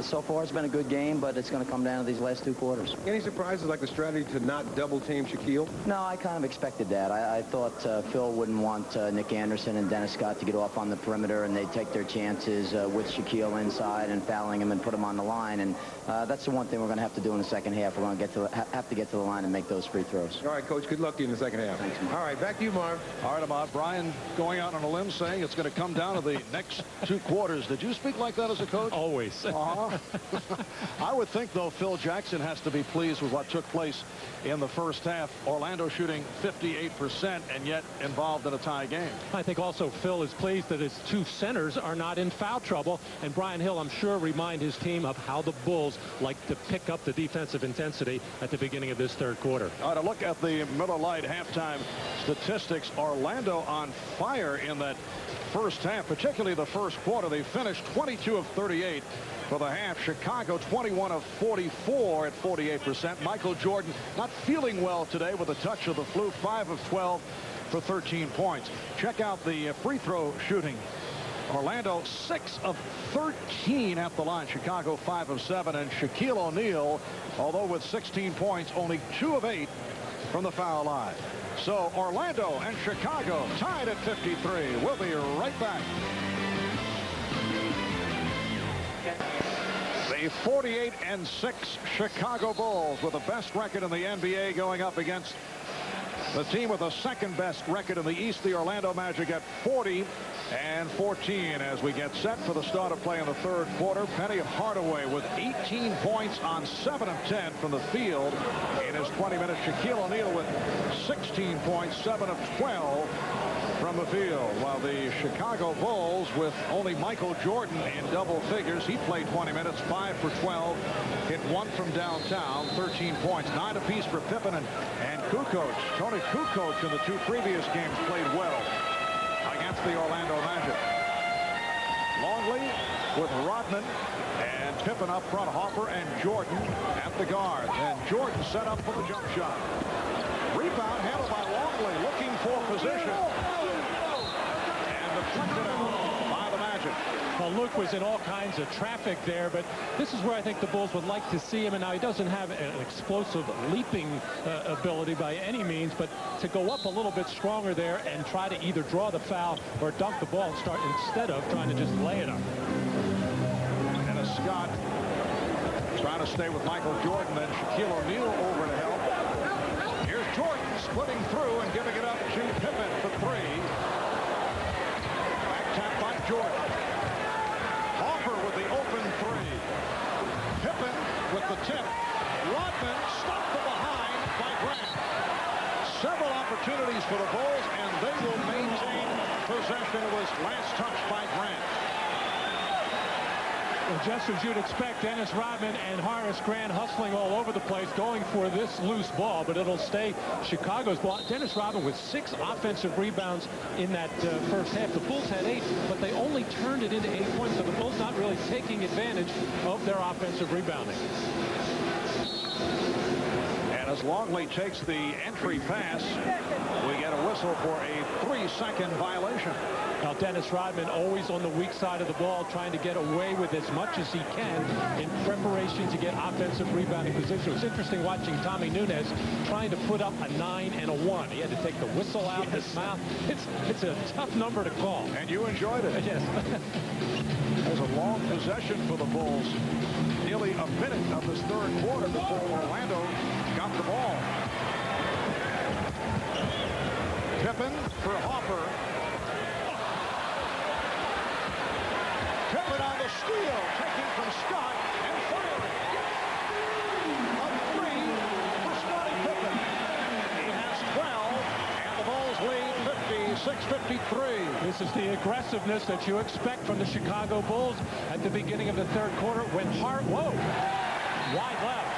so far, it's been a good game, but it's going to come down to these last 2 quarters. Any surprises, like the strategy to not double-team Shaquille? No, I kind of expected that. I thought Phil wouldn't want Nick Anderson and Dennis Scott to get off on the perimeter, and they'd take their chances with Shaquille inside and fouling him and put him on the line. And that's the one one thing we're going to have to do in the second half. We're going to have to get to the line and make those free throws. All right, Coach. Good luck to you in the second half. Thanks, all right, back to you, Marv. All right, Ahmad. Brian going out on a limb saying it's going to come down to the next 2 quarters. Did you speak like that as a coach? Always. I would think, though, Phil Jackson has to be pleased with what took place in the first half. Orlando shooting 58% and yet involved in a tie game. I think also Phil is pleased that his 2 centers are not in foul trouble. And Brian Hill, I'm sure, remind his team of how the Bulls like to pick up the defensive intensity at the beginning of this third quarter. All right, a look at the Miller Lite halftime statistics. Orlando on fire in that first half, particularly the first quarter. They finished 22 of 38 for the half. Chicago 21 of 44 at 48%. Michael Jordan not feeling well today with a touch of the flu. 5 of 12 for 13 points. Check out the free throw shooting. Orlando 6 of 13 at the line. Chicago 5 of 7. And Shaquille O'Neal, although with 16 points, only 2 of 8 from the foul line. So Orlando and Chicago tied at 53. We'll be right back. The 48-6 Chicago Bulls with the best record in the NBA going up against the team with the second best record in the East, the Orlando Magic, at 40-14 as we get set for the start of play in the third quarter. Penny Hardaway with 18 points on 7 of 10 from the field in his 20 minutes. Shaquille O'Neal with 16 points, 7 of 12 from the field, while the Chicago Bulls with only Michael Jordan in double figures. He played 20 minutes, 5 for 12, hit 1 from downtown, 13 points, 9 apiece for Pippen and Kukoc. Toni Kukoc in the 2 previous games played well against the Orlando Magic. Longley with Rodman and Pippen up front, Hopper and Jordan at the guard. And Jordan set up for the jump shot. Rebound handled by Longley, looking for position. And deflected out by the Magic. Well, Luke was in all kinds of traffic there, but this is where I think the Bulls would like to see him. And now he doesn't have an explosive leaping ability by any means, but to go up a little bit stronger there and try to either draw the foul or dunk the ball and start instead of trying to just lay it up. Dennis Scott trying to stay with Michael Jordan, then Shaquille O'Neal over to help. Here's Jordan splitting through and giving it up to Pippen for 3. Back tap by Jordan. Hopper with the open 3. Pippen with the tip. Rodman stopped from behind by Grant. Several opportunities for the Bulls, and they will maintain possession. It was last touch by Grant. Well, just as you'd expect, Dennis Rodman and Horace Grant hustling all over the place, going for this loose ball, but it'll stay Chicago's ball. Dennis Rodman with 6 offensive rebounds in that first half. The Bulls had 8, but they only turned it into 8 points, so the Bulls not really taking advantage of their offensive rebounding. And as Longley takes the entry pass, we get a whistle for a 3-second violation. Now, Dennis Rodman always on the weak side of the ball, trying to get away with as much as he can in preparation to get offensive rebounding position. It was interesting watching Tommy Nunes trying to put up a 9 and a 1. He had to take the whistle out of his mouth. It's a tough number to call. And you enjoyed it. Yes. There's a long possession for the Bulls. Nearly a minute of this third quarter before Orlando got the ball. Pippen for Hopper. Pippen on the steal, taking from Scott and firing. A 3 for Scottie Pippen. He has 12, and the Bulls lead 56-53. This is the aggressiveness that you expect from the Chicago Bulls at the beginning of the third quarter when wide left.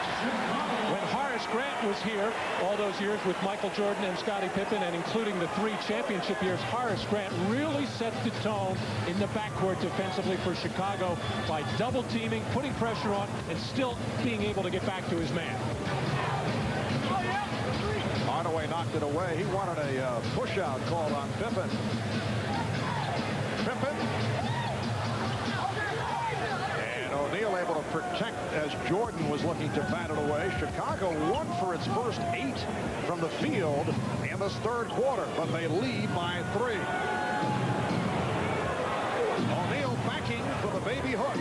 When Horace Grant was here all those years with Michael Jordan and Scottie Pippen, and including the 3 championship years, Horace Grant really set the tone in the backcourt defensively for Chicago by double teaming, putting pressure on, and still being able to get back to his man. Hardaway knocked it away. He wanted a push-out called on Pippen. Pippen. And O'Neal able to protect as Jordan was looking to bat it away. Chicago won for its first 8 from the field in this third quarter, but they lead by 3. O'Neal backing for the baby hook.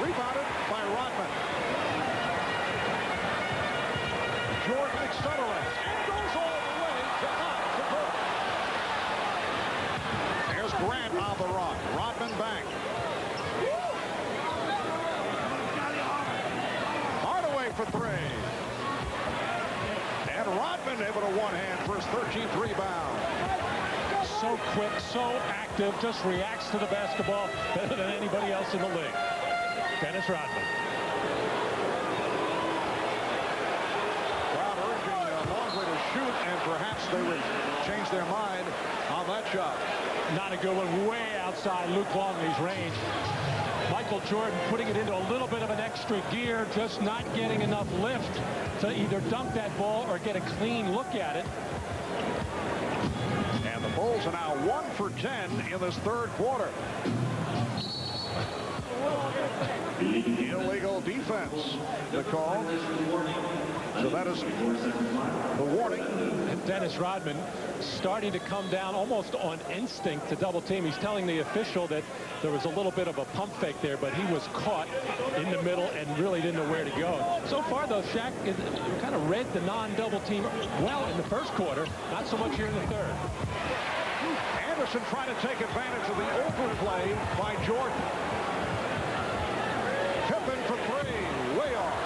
Rebounded by Rodman. Pippen able to one-hand for his 13th rebound. So quick, so active, just reacts to the basketball better than anybody else in the league. Dennis Rodman. Crowd urging Longley to shoot, and perhaps they would change their mind on that shot. Not a good one, way outside Luke Longley's range. Michael Jordan putting it into a little bit of an extra gear, just not getting enough lift to either dunk that ball or get a clean look at it. And the Bulls are now 1 for 10 in this third quarter. Illegal defense, the call. So that is the warning. And Dennis Rodman starting to come down almost on instinct to double team. He's telling the official that there was a little bit of a pump fake there, but he was caught in the middle and really didn't know where to go. So far, though, Shaq kind of read the non-double team well in the first quarter, not so much here in the third. Anderson trying to take advantage of the overplay by Jordan. Pippen for three, way off.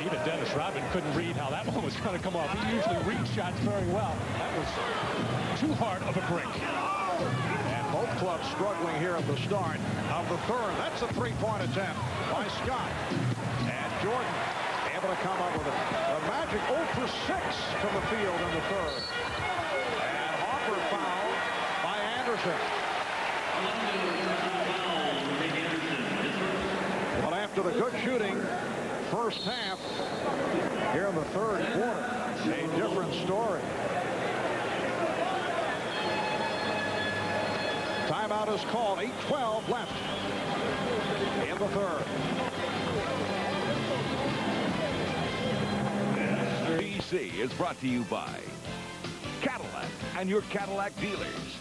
Even Dennis Rodman couldn't read how that one was going to come off. He usually reads shots very well. That was too hard of a break. And both clubs struggling here at the start of the third. That's a three-point attempt by Scott. And Jordan able to come up with it. The Magic 0 for 6 from the field in the third. And Harper fouled by Anderson. Well, after the good shooting first half, here in the third quarter, a different story. Timeout is called. 8:12 left in the third. BC is brought to you by Cadillac and your Cadillac dealers.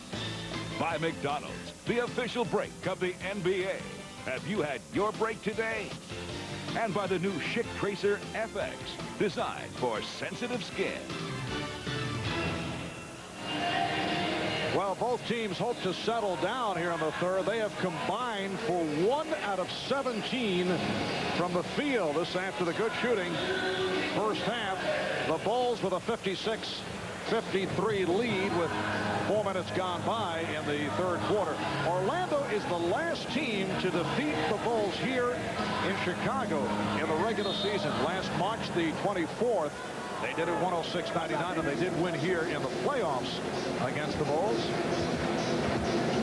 By McDonald's, the official break of the NBA. Have you had your break today? And by the new Schick Tracer FX, designed for sensitive skin. Well, both teams hope to settle down here in the third. They have combined for 1 out of 17 from the field. This after the good shooting first half. The Bulls with a 56-53 lead with 4 minutes gone by in the third quarter. Orlando is the last team to defeat the Bulls here in Chicago in the regular season. Last March the 24th. They did it 106-99, and they did win here in the playoffs against the Bulls.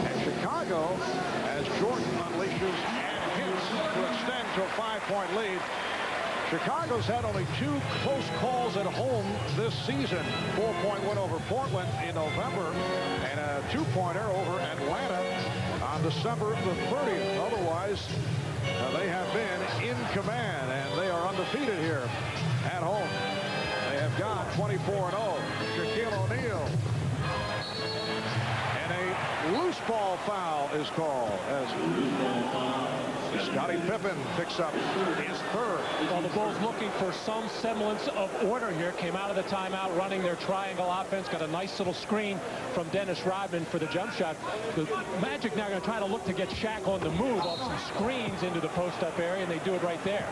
And Chicago, as Jordan unleashes and hits to extend to a 5-point lead. Chicago's had only 2 close calls at home this season. 4-point win over Portland in November and a 2-pointer over Atlanta on December the 30th. Otherwise, they have been in command, and they are undefeated here at home. They have gone 24-0. Shaquille O'Neal. And a loose ball foul is called as Scottie Pippen picks up his third. Well, the Bulls looking for some semblance of order here. Came out of the timeout running their triangle offense. Got a nice little screen from Dennis Rodman for the jump shot. The Magic now going to try to look to get Shaq on the move off some screens into the post-up area, and they do it right there.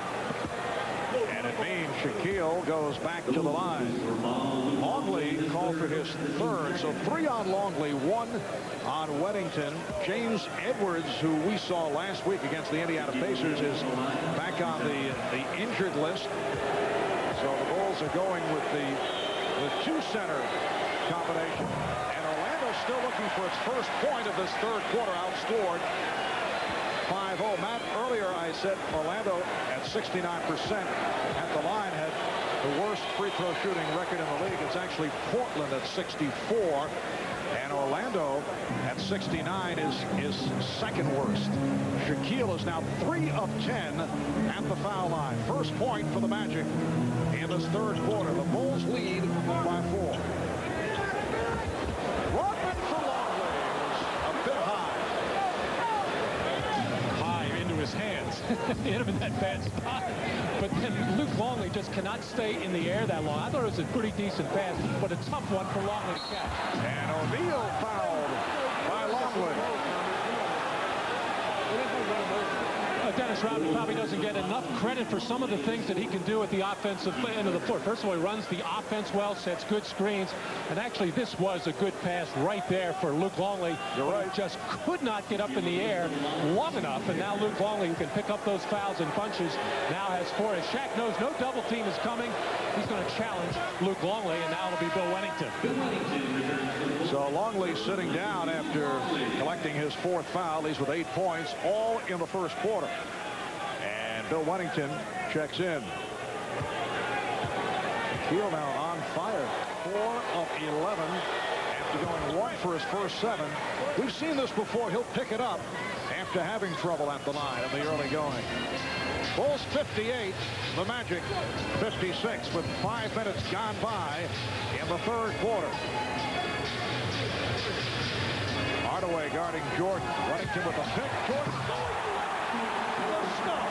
And it means Shaquille goes back to the line. Longley called for his third. So 3 on Longley, 1 on Weddington. James Edwards, who we saw last week against the Indiana Pacers, is back on the injured list. So the Bulls are going with the 2-center combination. And Orlando's still looking for its first point of this third quarter, outscored 5-0. Matt, earlier I said Orlando at 69% at the line had the worst free throw shooting record in the league. It's actually Portland at 64, and Orlando at 69 is second worst. Shaquille is now 3 of 10 at the foul line. First point for the Magic in this third quarter. The Bulls lead by 4. Rodman for Longley is a bit high. His hands. He hit him in that bad spot. But then Luke Longley just cannot stay in the air that long. I thought it was a pretty decent pass, but a tough one for Longley to catch. And O'Neal fouled by Longley. Dennis Rodman probably doesn't get enough credit for some of the things that he can do at the offensive end of the floor. First of all, he runs the offense well, sets good screens, and actually this was a good pass right there for Luke Longley. You're right. He just could not get up in the air long enough, and now Luke Longley, who can pick up those fouls in bunches, now has 4. As Shaq knows no double team is coming, he's going to challenge Luke Longley, and now it'll be Bill Wennington. So Longley sitting down after collecting his 4th foul. He's with 8 points, all in the first quarter. And Bill Wennington checks in. Keel now on fire. 4 of 11 after going 1 for his first 7. We've seen this before. He'll pick it up after having trouble at the line in the early going. Bulls 58, the Magic 56 with 5 minutes gone by in the 3rd quarter. Hardaway guarding Jordan. Wennington with a pick. Jordan going. Stop.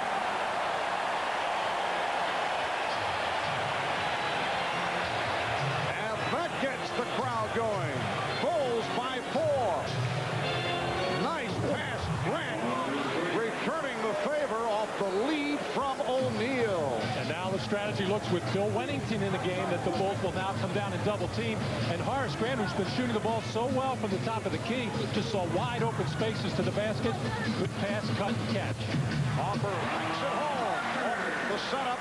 And that gets the crowd going. Bulls by 4. Nice pass. Grant returning the favor off the lead from O'Neal. And now the strategy looks with Bill Wennington in the game that the Bulls will now come down and double team. And Horace Grant, who's been shooting the ball so well from the top of the key, just saw wide open spaces to the basket. Good pass, cut, and catch. Hopper banks it home. The setup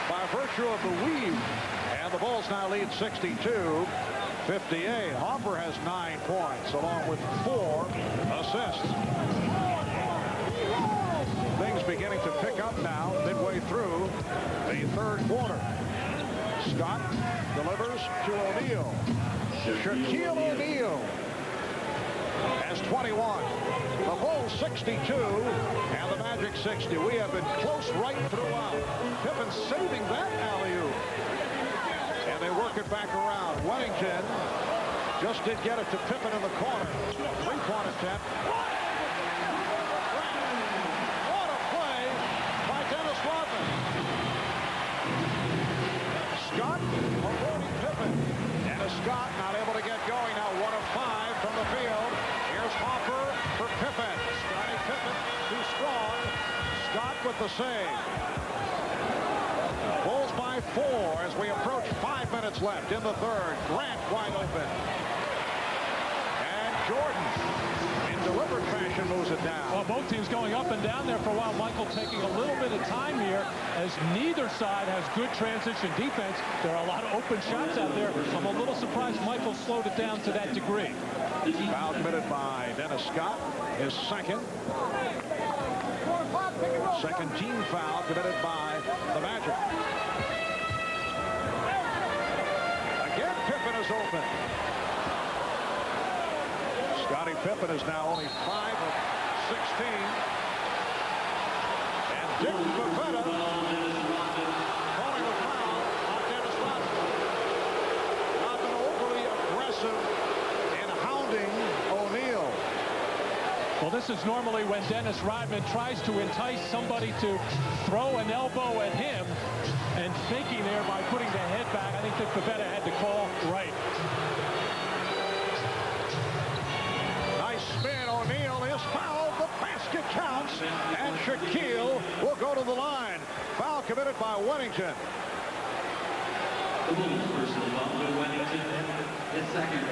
by virtue of the weave. And the Bulls now lead 62-58. Hopper has 9 points along with 4 assists. Things beginning to pick up now midway through the 3rd quarter. Scott delivers to O'Neal. Shaquille O'Neal has 21. The Bulls 62 and the Magic 60. We have been close right throughout. Pippen saving that alley-oop. And they work it back around. Wennington just did get it to Pippen in the corner. 3-point attempt. Scott avoiding Pippen. And Scott not able to get going now. 1 of 5 from the field. Here's Hopper for Pippen. Scottie Pippen too strong. Scott with the save. Bulls by 4 as we approach 5 minutes left in the 3rd. Grant wide open. And Jordan in deliberate fashion moves it down. Well, both teams going up and down there for a while. Michael taking a little bit of time here as neither side has good transition defense. There are a lot of open shots out there. I'm a little surprised Michael slowed it down to that degree. Foul committed by Dennis Scott, his second. Second team foul committed by the Magic. Again, Pippen is open. Scottie Pippen is now only 5 of 16. And Dick Pavetta calling the foul on Dennis Rodman. Not been overly aggressive in hounding O'Neal. Well, this is normally when Dennis Rodman tries to entice somebody to throw an elbow at him, and thinking there by putting the head back, I think that Pavetta had to call right. Nice spin. O'Neal is fouled. The basket counts, and Shaquille will go to the line. Foul committed by Wennington. The Bulls personal foul to Wennington. His second.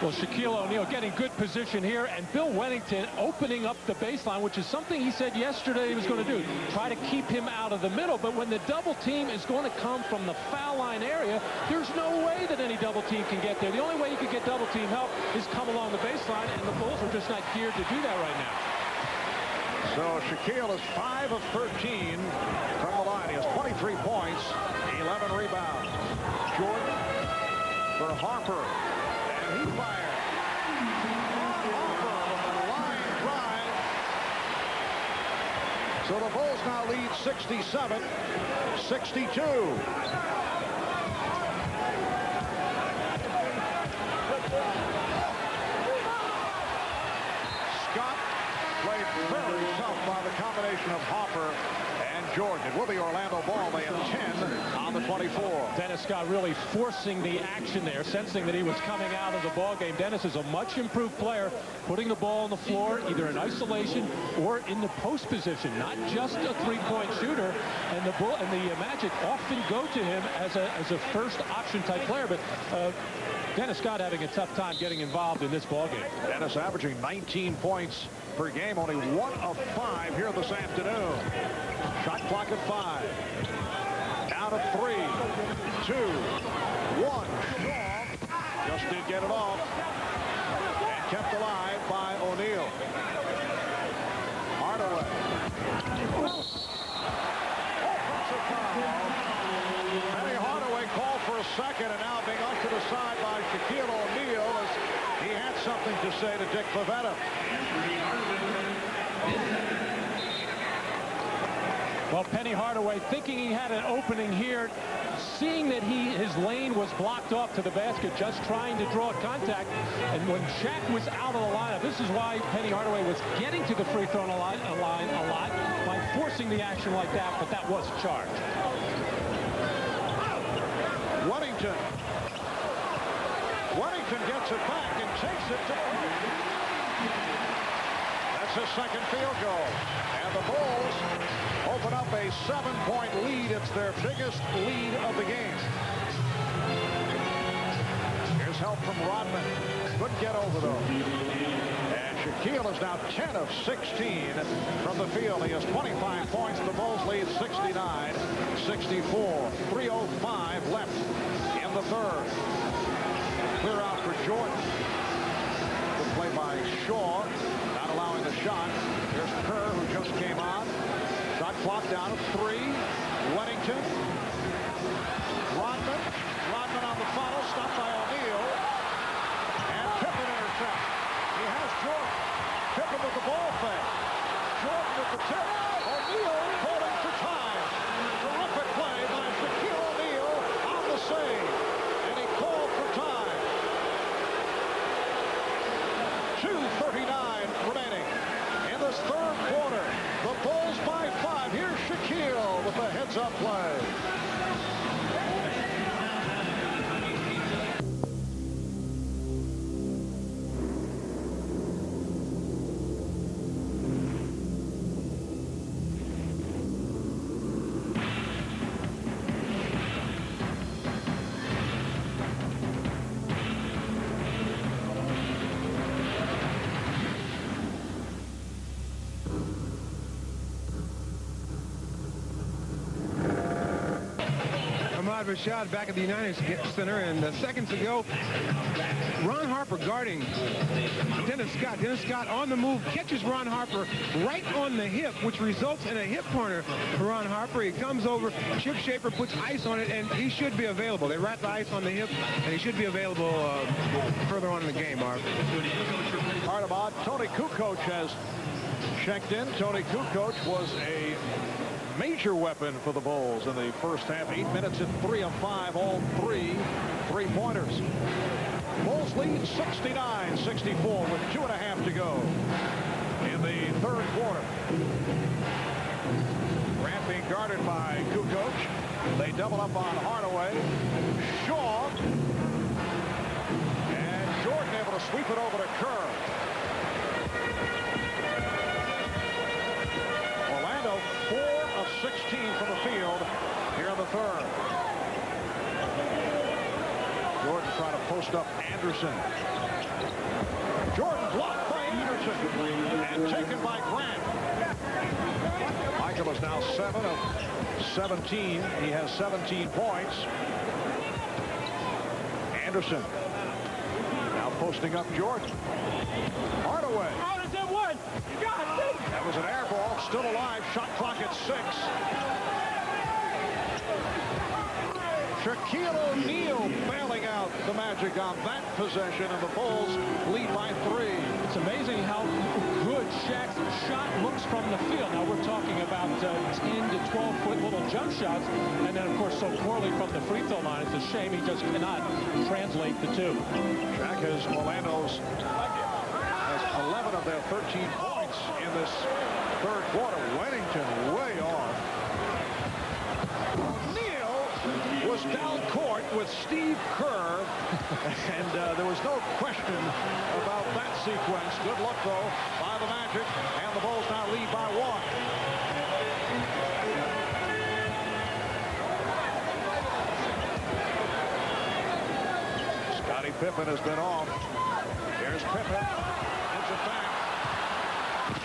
Well, Shaquille O'Neal getting good position here, and Bill Wennington opening up the baseline, which is something he said yesterday he was going to do. Try to keep him out of the middle, but when the double team is going to come from the foul line area, there's no way that any double team can get there. The only way you can get double team help is come along the baseline, and the Bulls are just not geared to do that right now. So Shaquille is 5 of 13 from the line. He has 23 points, 11 rebounds. Jordan for Harper. And he fired. Harper with a line drive. So the Bulls now lead 67-62. Scott played very tough by the combination of Hopper and Jordan. It will be Orlando ball. They have 10 on the 24. Dennis Scott really forcing the action there, sensing that he was coming out of the ball game. Dennis is a much improved player, putting the ball on the floor either in isolation or in the post position, not just a three-point shooter. And the Magic often go to him as a first option type player, but Dennis Scott having a tough time getting involved in this ball game. Dennis averaging 19 points per game, only 1 of 5 here this afternoon. Shot clock at 5. Down to 3, 2, 1. Shaw just did get it off and kept alive by O'Neal. Hardaway. Offensive foul. Penny Hardaway called for a second, and now being off to the side by Shaquille O'Neal as he had something to say to Dick Pavetta. Well, Penny Hardaway thinking he had an opening here, seeing that his lane was blocked off to the basket, just trying to draw contact. And when Shaq was out of the lineup, this is why Penny Hardaway was getting to the free throw line a lot by forcing the action like that, but that was a charge. Wellington gets it back and takes it to the hoop. That's his second field goal. And the Bulls open up a 7-point lead. It's their biggest lead of the game. Here's help from Rodman. Couldn't get over though. And Shaquille is now 10 of 16 from the field. He has 25 points. The Bulls lead 69-64. 3:05 left in the third. Clear out for Jordan. Good play by Shaw. Not allowing the shot. Here's Kerr, who just came on. Shot clock down to 3. Weddington. Rodman. Rodman on the follow. Stopped by O'Neal. And Pippen intercepts. He has Jordan. Pippen with the ball fake. Jordan with the tip. O'Neal holding for time. Terrific play by Shaquille O'Neal on the save. And he called for time. 2:39 remaining in this third quarter. The Bulls by 5. Here's Shaquille with a heads-up play. Rashad back at the United Center, and seconds ago, Ron Harper guarding Dennis Scott. Dennis Scott on the move, catches Ron Harper right on the hip, which results in a hip corner for Ron Harper. He comes over, Chip Schaefer puts ice on it, and he should be available. They wrap the ice on the hip, and he should be available further on in the game, Marv. Artemod, Toni Kukoc has checked in. Toni Kukoc was a major weapon for the Bulls in the first half. 8 minutes at 3 of 5, all 3 3-pointers. Bulls lead 69-64 with 2.5 to go in the third quarter. Grant being guarded by Kukoc. They double up on Hardaway. Shaw. And Jordan able to sweep it over to Kerr. Orlando 4 of 16 from the field here in the third. Jordan trying to post up Anderson. Jordan blocked by Anderson and taken by Grant. Michael is now 7 of 17. He has 17 points. Anderson now posting up Jordan. Hardaway. That was an air ball, still alive. Shot clock at 6. Shaquille O'Neal bailing out the Magic on that possession, and the Bulls lead by 3. It's amazing how good Shaq's shot looks from the field. Now we're talking about 10 to 12-foot little jump shots, and then of course so poorly from the free throw line. It's a shame he just cannot translate the two. Shaq has 11 of their 13 points in this third quarter. Weddington way off. with Steve Kerr. And there was no question about that sequence. Good luck, though, by the Magic. And the Bulls now lead by 1. Scottie Pippen has been off. Here's Pippen. Gives it back.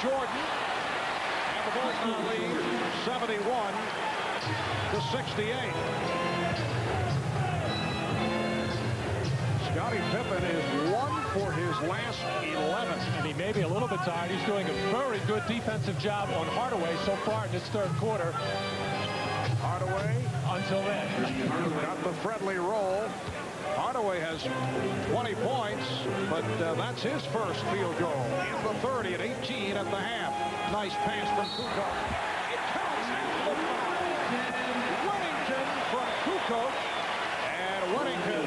Jordan. And the Bulls now lead 71 to 68. Scottie Pippen is 1 for his last 11. And he may be a little bit tired. He's doing a very good defensive job on Hardaway so far in this third quarter. Hardaway Until then. got the friendly roll. Hardaway has 20 points, but that's his first field goal in the 30 at 18 at the half. Nice pass from Kukoc. It counts after the foul. Wennington from Kukoc. And Wennington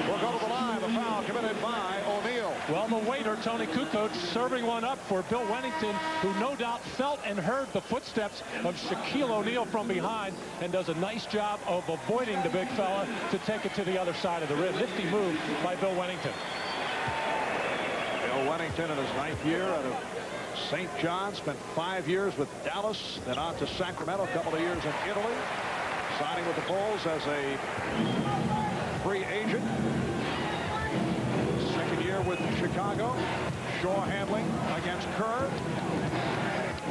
will go to the line. The foul committed by O'Neal. Well, the waiter, Toni Kukoc, serving one up for Bill Wennington, who no doubt felt and heard the footsteps of Shaquille O'Neal from behind and does a nice job of avoiding the big fella to take it to the other side of the rim. Nifty move by Bill Wennington. Bill Wennington in his 9th year out of St. John, spent 5 years with Dallas, then on to Sacramento, a couple of years in Italy, signing with the Bulls as a free agent. Second year with Chicago. Shaw handling against Kerr.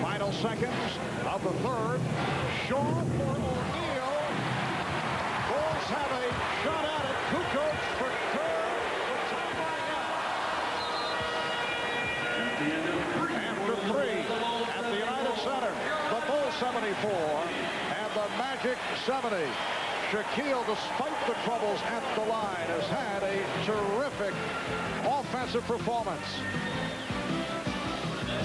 Final seconds of the third. Shaw for O'Neal. Bulls have a shot at it. Kukoc for Kerr. The time running out. After 3 at the United Center. The Bulls 74 and the Magic 70. Shaquille, despite the troubles at the line, has had a terrific offensive performance.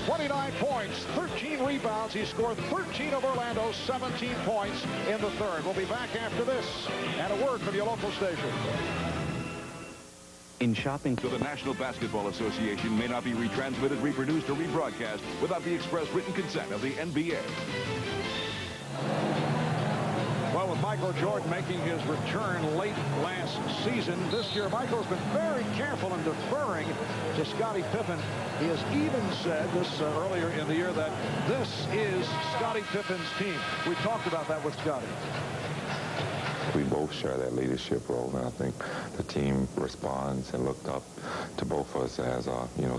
29 points, 13 rebounds. He scored 13 of Orlando's 17 points in the third. We'll be back after this and a word from your local station. In shopping to the National Basketball Association may not be retransmitted, reproduced, or rebroadcast without the express written consent of the NBA. Well, with Michael Jordan making his return late last season, this year Michael's been very careful in deferring to Scottie Pippen. He has even said this earlier in the year that this is Scottie Pippen's team. We talked about that with Scottie. We both share that leadership role, and I think the team responds and looked up to both of us as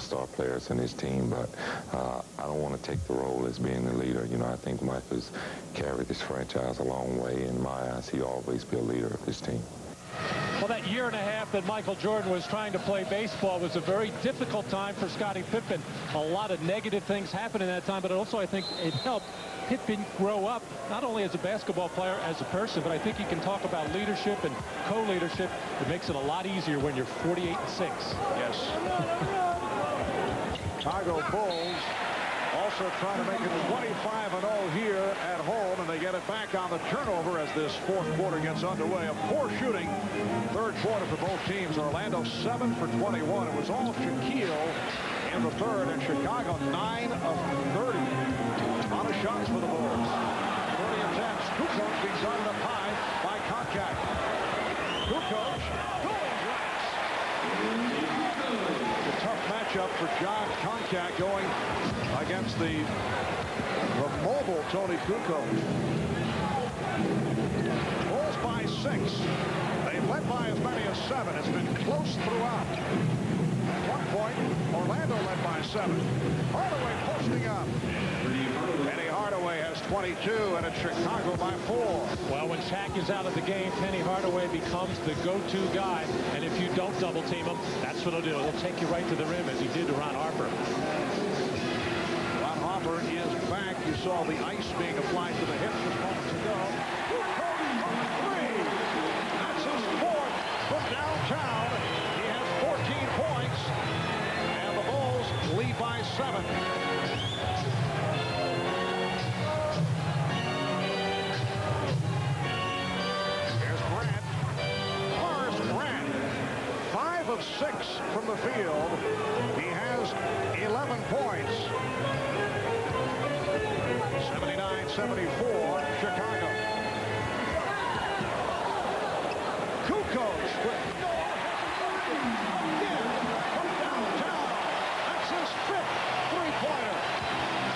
star players in his team. But I don't want to take the role as being the leader. I think Mike has carried this franchise a long way. In my eyes, he'll always be a leader of this team. Well, that year and a half that Michael Jordan was trying to play baseball was a very difficult time for Scottie Pippen. A lot of negative things happened in that time, but also I think it helped Pippen grow up, not only as a basketball player, as a person, but I think he can talk about leadership and co-leadership. It makes it a lot easier when you're 48-6. Yes. Chicago Bulls also trying to make it 25-0 here at home, and they get it back on the turnover as this fourth quarter gets underway. A poor shooting third quarter for both teams. Orlando 7 for 21. It was all Shaquille in the third, and Chicago 9 of 30. A lot of shots for the Bulls. 30 attempts. Kukoc being started up high by Kukoc. Kukoc going dress. It's a tough matchup for John Kukoc going against the mobile Toni Kukoc. Bulls by 6. They've led by as many as 7. It's been close throughout. At one point, Orlando led by 7. Hardaway posting up. Penny Hardaway has 22, and it's Chicago by 4. Well, when Shaq is out of the game, Penny Hardaway becomes the go-to guy. And if you don't double team him, that's what he'll do. He'll take you right to the rim, as he did to Ron Harper. Ron Harper is back. You saw the ice being applied to the hips just moments ago. Kukoc from 3. That's his 4th from downtown. He has 14 points, and the Bulls lead by 7. Here's Grant. Horace Grant, 5 of 6 from the field. He has 11 points. 79-74, Chicago. Kukoc Kukoc with no hesitation. Again, from downtown. That's his 5th three-pointer.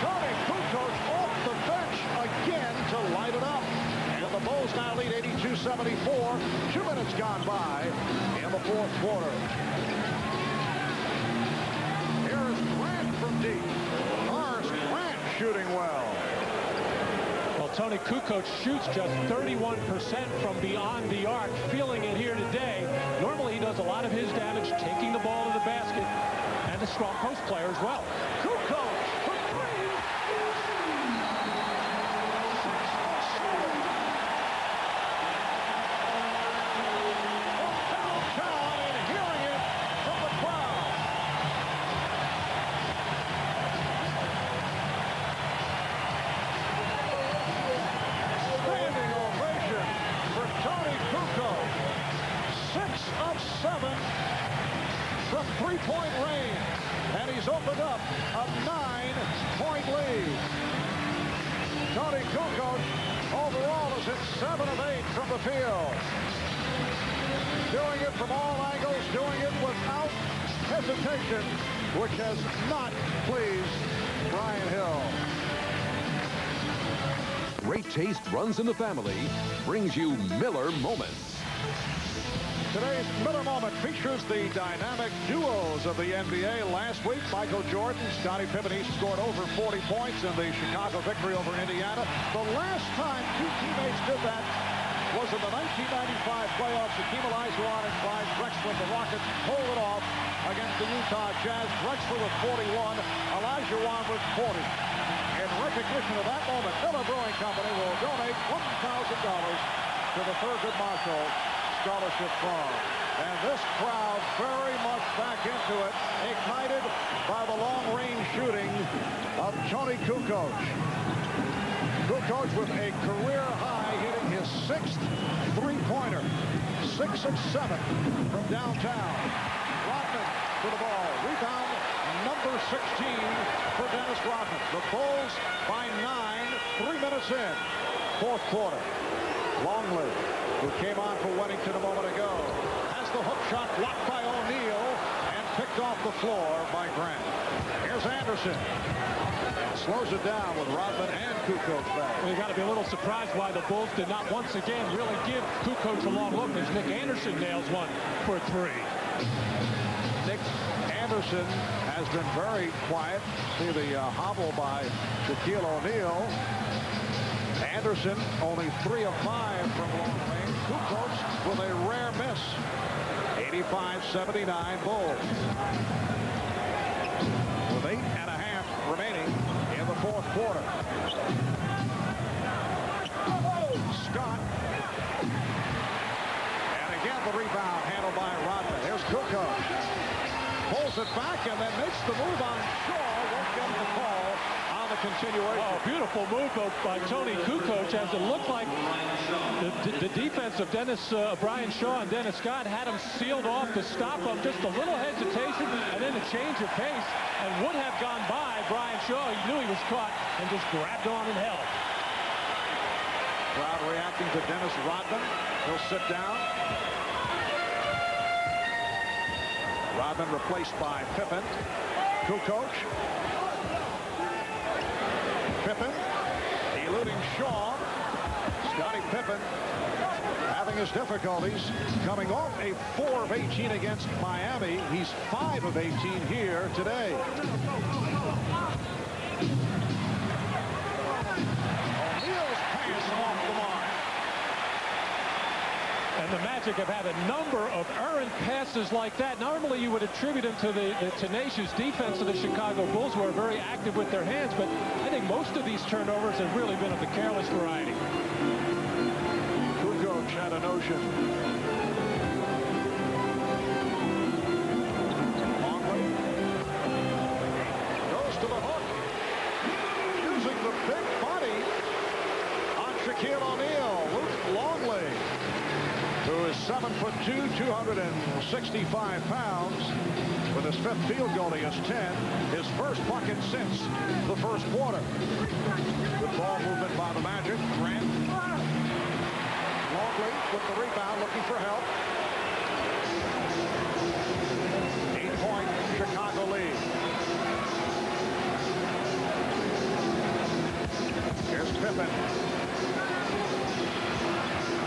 Toni Kukoc off the bench again to light it up. And the Bulls now lead 82-74. 2 minutes gone by in the 4th quarter. Here's Grant from deep. Horace Grant shooting well. Well, Toni Kukoc shoots just 31% from beyond the arc. Feeling it here today. Normally he does a lot of his damage taking the ball to the basket, and a strong post player as well. Kukoc for 3. Downtown and hearing it from the crowd. Standing ovation for Toni Kukoc. 6 of 7 from three-point range. And he's opened up a 9-point lead. Toni Kukoc overall is hit 7 of 8 from the field. Doing it from all angles, doing it without hesitation, which has not pleased Brian Hill. Great taste runs in the family, brings you Miller Moments. Today's Miller Moment features the dynamic duos of the NBA. Last week, Michael Jordan, Scottie Pippen each scored over 40 points in the Chicago victory over Indiana. The last time 2 teammates did that was in the 1995 playoffs. Hakeem Olajuwon and Clyde Drexler. The Rockets pulled it off against the Utah Jazz. Drexler with 41, Olajuwon with 40. In recognition of that moment, Miller Brewing Company will donate $1,000 to the Thurgood Marshall Scholarship Fund. And this crowd very much back into it, ignited by the long-range shooting of Toni Kukoc. Kukoc with a career high, hitting his 6th three-pointer. 6 of 7 from downtown. Rodman to the ball. Rebound number 16 for Dennis Rodman. The Bulls by 9, 3 minutes in. 4th quarter. Longley, who came on for Wennington a moment ago, has the hook shot blocked by O'Neal and picked off the floor by Grant. Here's Anderson. Slows it down with Rodman and Kukoc back. Well, you got to be a little surprised why the Bulls did not once again really give Kukoc a long look, as Nick Anderson nails one for 3. Nick Anderson has been very quiet. See the hobble by Shaquille O'Neal. Anderson only 3 of 5 from long range. Kukoc with a rare miss. 85-79 Bulls. With 8.5 remaining in the 4th quarter. Scott. And again the rebound handled by Rodman. Here's Kukoc. Pulls it back and then makes the move on Shaw. Won't get the call on the continuation. Oh, beautiful move by Toni Kukoc, as it looked like the defense of Brian Shaw and Dennis Scott had him sealed off to stop him. Just a little hesitation and then a change of pace, and would have gone by Brian Shaw. He knew he was caught and just grabbed on and held. Crowd reacting to Dennis Rodman. He'll sit down. Rodman replaced by Pippen. Kukoc. Pippen eluding Shaw. Scottie Pippen having his difficulties, coming off a 4 of 18 against Miami. He's 5 of 18 here today. O'Neal's pass off the mark. And the Magic have had a number of errant passes like that. Normally you would attribute them to the tenacious defense of the Chicago Bulls, who are very active with their hands, but I think most of these turnovers have really been of the careless variety. Kukoc had a notion. Longley goes to the hook, using the big body on Shaquille O'Neal. Luke Longley, who is 7'2", 265 pounds. With his 5th field goal, he has 10. His first bucket since the 1st quarter. Good ball movement by the Magic. Grant. Longley with the rebound, looking for help. Pippen.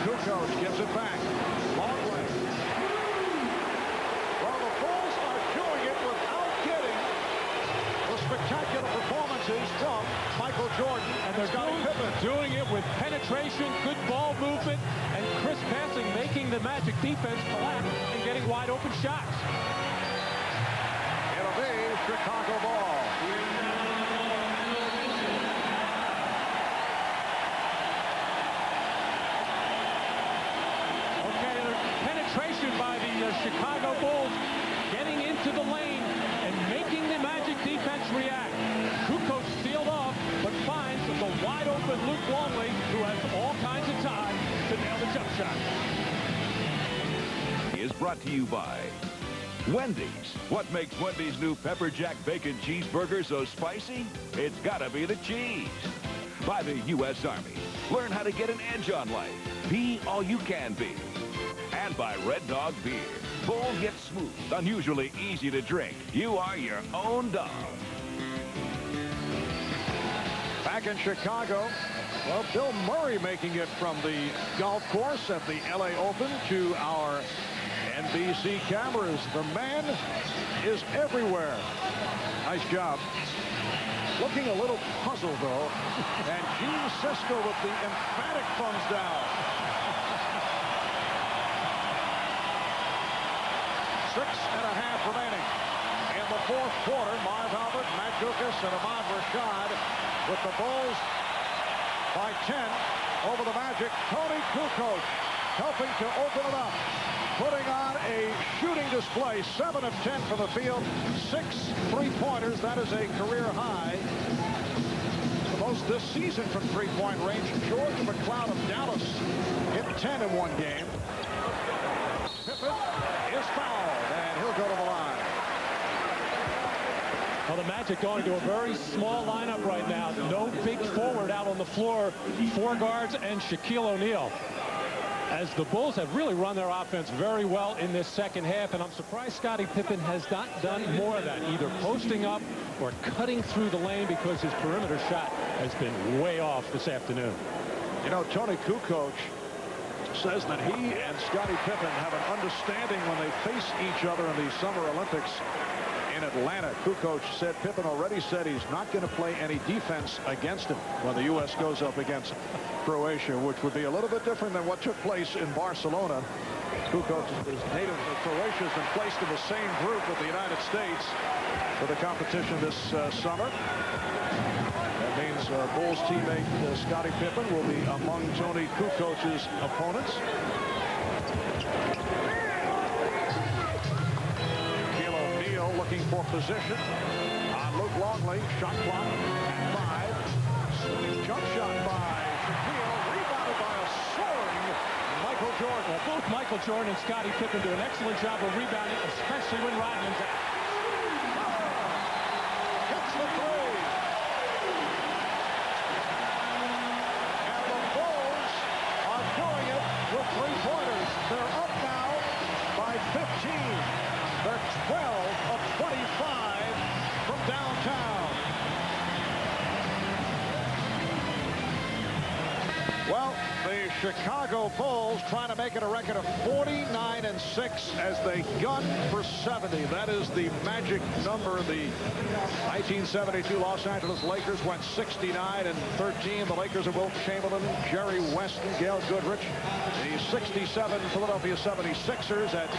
Kukoc gives it back. Long way. Well, the Bulls are doing it without getting the spectacular performances from Michael Jordan and Scottie Pippen. Doing it with penetration, good ball movement, and crisp passing, making the Magic defense collapse and getting wide open shots. It'll be Chicago ball. Okay, penetration by the Chicago Bulls, getting into the lane and making the Magic defense react. Kukoc sealed off, but finds the wide open Luke Longley, who has all kinds of time to nail the jump shot. Is brought to you by Wendy's. What makes Wendy's new Pepper Jack Bacon Cheeseburger so spicy? It's gotta be the cheese. By the U.S. Army. Learn how to get an edge on life. Be all you can be. And by Red Dog Beer. Bold yet smooth, unusually easy to drink. You are your own dog. Back in Chicago, well, Bill Murray making it from the golf course at the L.A. Open to our NBC cameras. The man is everywhere. Nice job. Looking a little puzzled, though. And Gene Siskel with the emphatic thumbs down. 6.5 remaining. In the fourth quarter, Marv Albert, Matt Dukas, and Ahmad Rashad with the Bulls by 10 over the Magic. Toni Kukoc helping to open it up. Putting on a shooting display. 7 of 10 from the field. 6 3-pointers. That is a career high. The most this season from three-point range. George McCloud of Dallas hit 10 in one game. Pippen is fouled, and he'll go to the line. Well, the Magic going to a very small lineup right now. No big forward out on the floor. 4 guards and Shaquille O'Neal. As the Bulls have really run their offense very well in this second half, and I'm surprised Scottie Pippen has not done more of that, either posting up or cutting through the lane, because his perimeter shot has been way off this afternoon. You know, Toni Kukoc says that he and Scottie Pippen have an understanding when they face each other in the Summer Olympics in Atlanta. Kukoc said Pippen already said he's not going to play any defense against him when the U.S. goes up against Croatia, which would be a little bit different than what took place in Barcelona. Kukoc is native of Croatia, has been placed in the same group with the United States for the competition this summer. That means Bulls teammate Scottie Pippen will be among Toni Kukoc's opponents. Looking for position on Luke Longley. Shot clock at 5. Swinging jump shot by Shaquille. Rebounded by a soaring Michael Jordan. Well, both Michael Jordan and Scottie Pippen do an excellent job of rebounding, especially when Rodman's out. Hits the three. And the Bulls are doing it with 3-pointers. They're up now by 15. They're 12 of 25 from downtown. Well, the Chicago Bulls trying to make it a record of 49-6 as they gun for 70. That is the magic number. The 1972 Los Angeles Lakers went 69-13. The Lakers of Wilt Chamberlain, Jerry West, and Gail Goodrich. The 67 Philadelphia 76ers at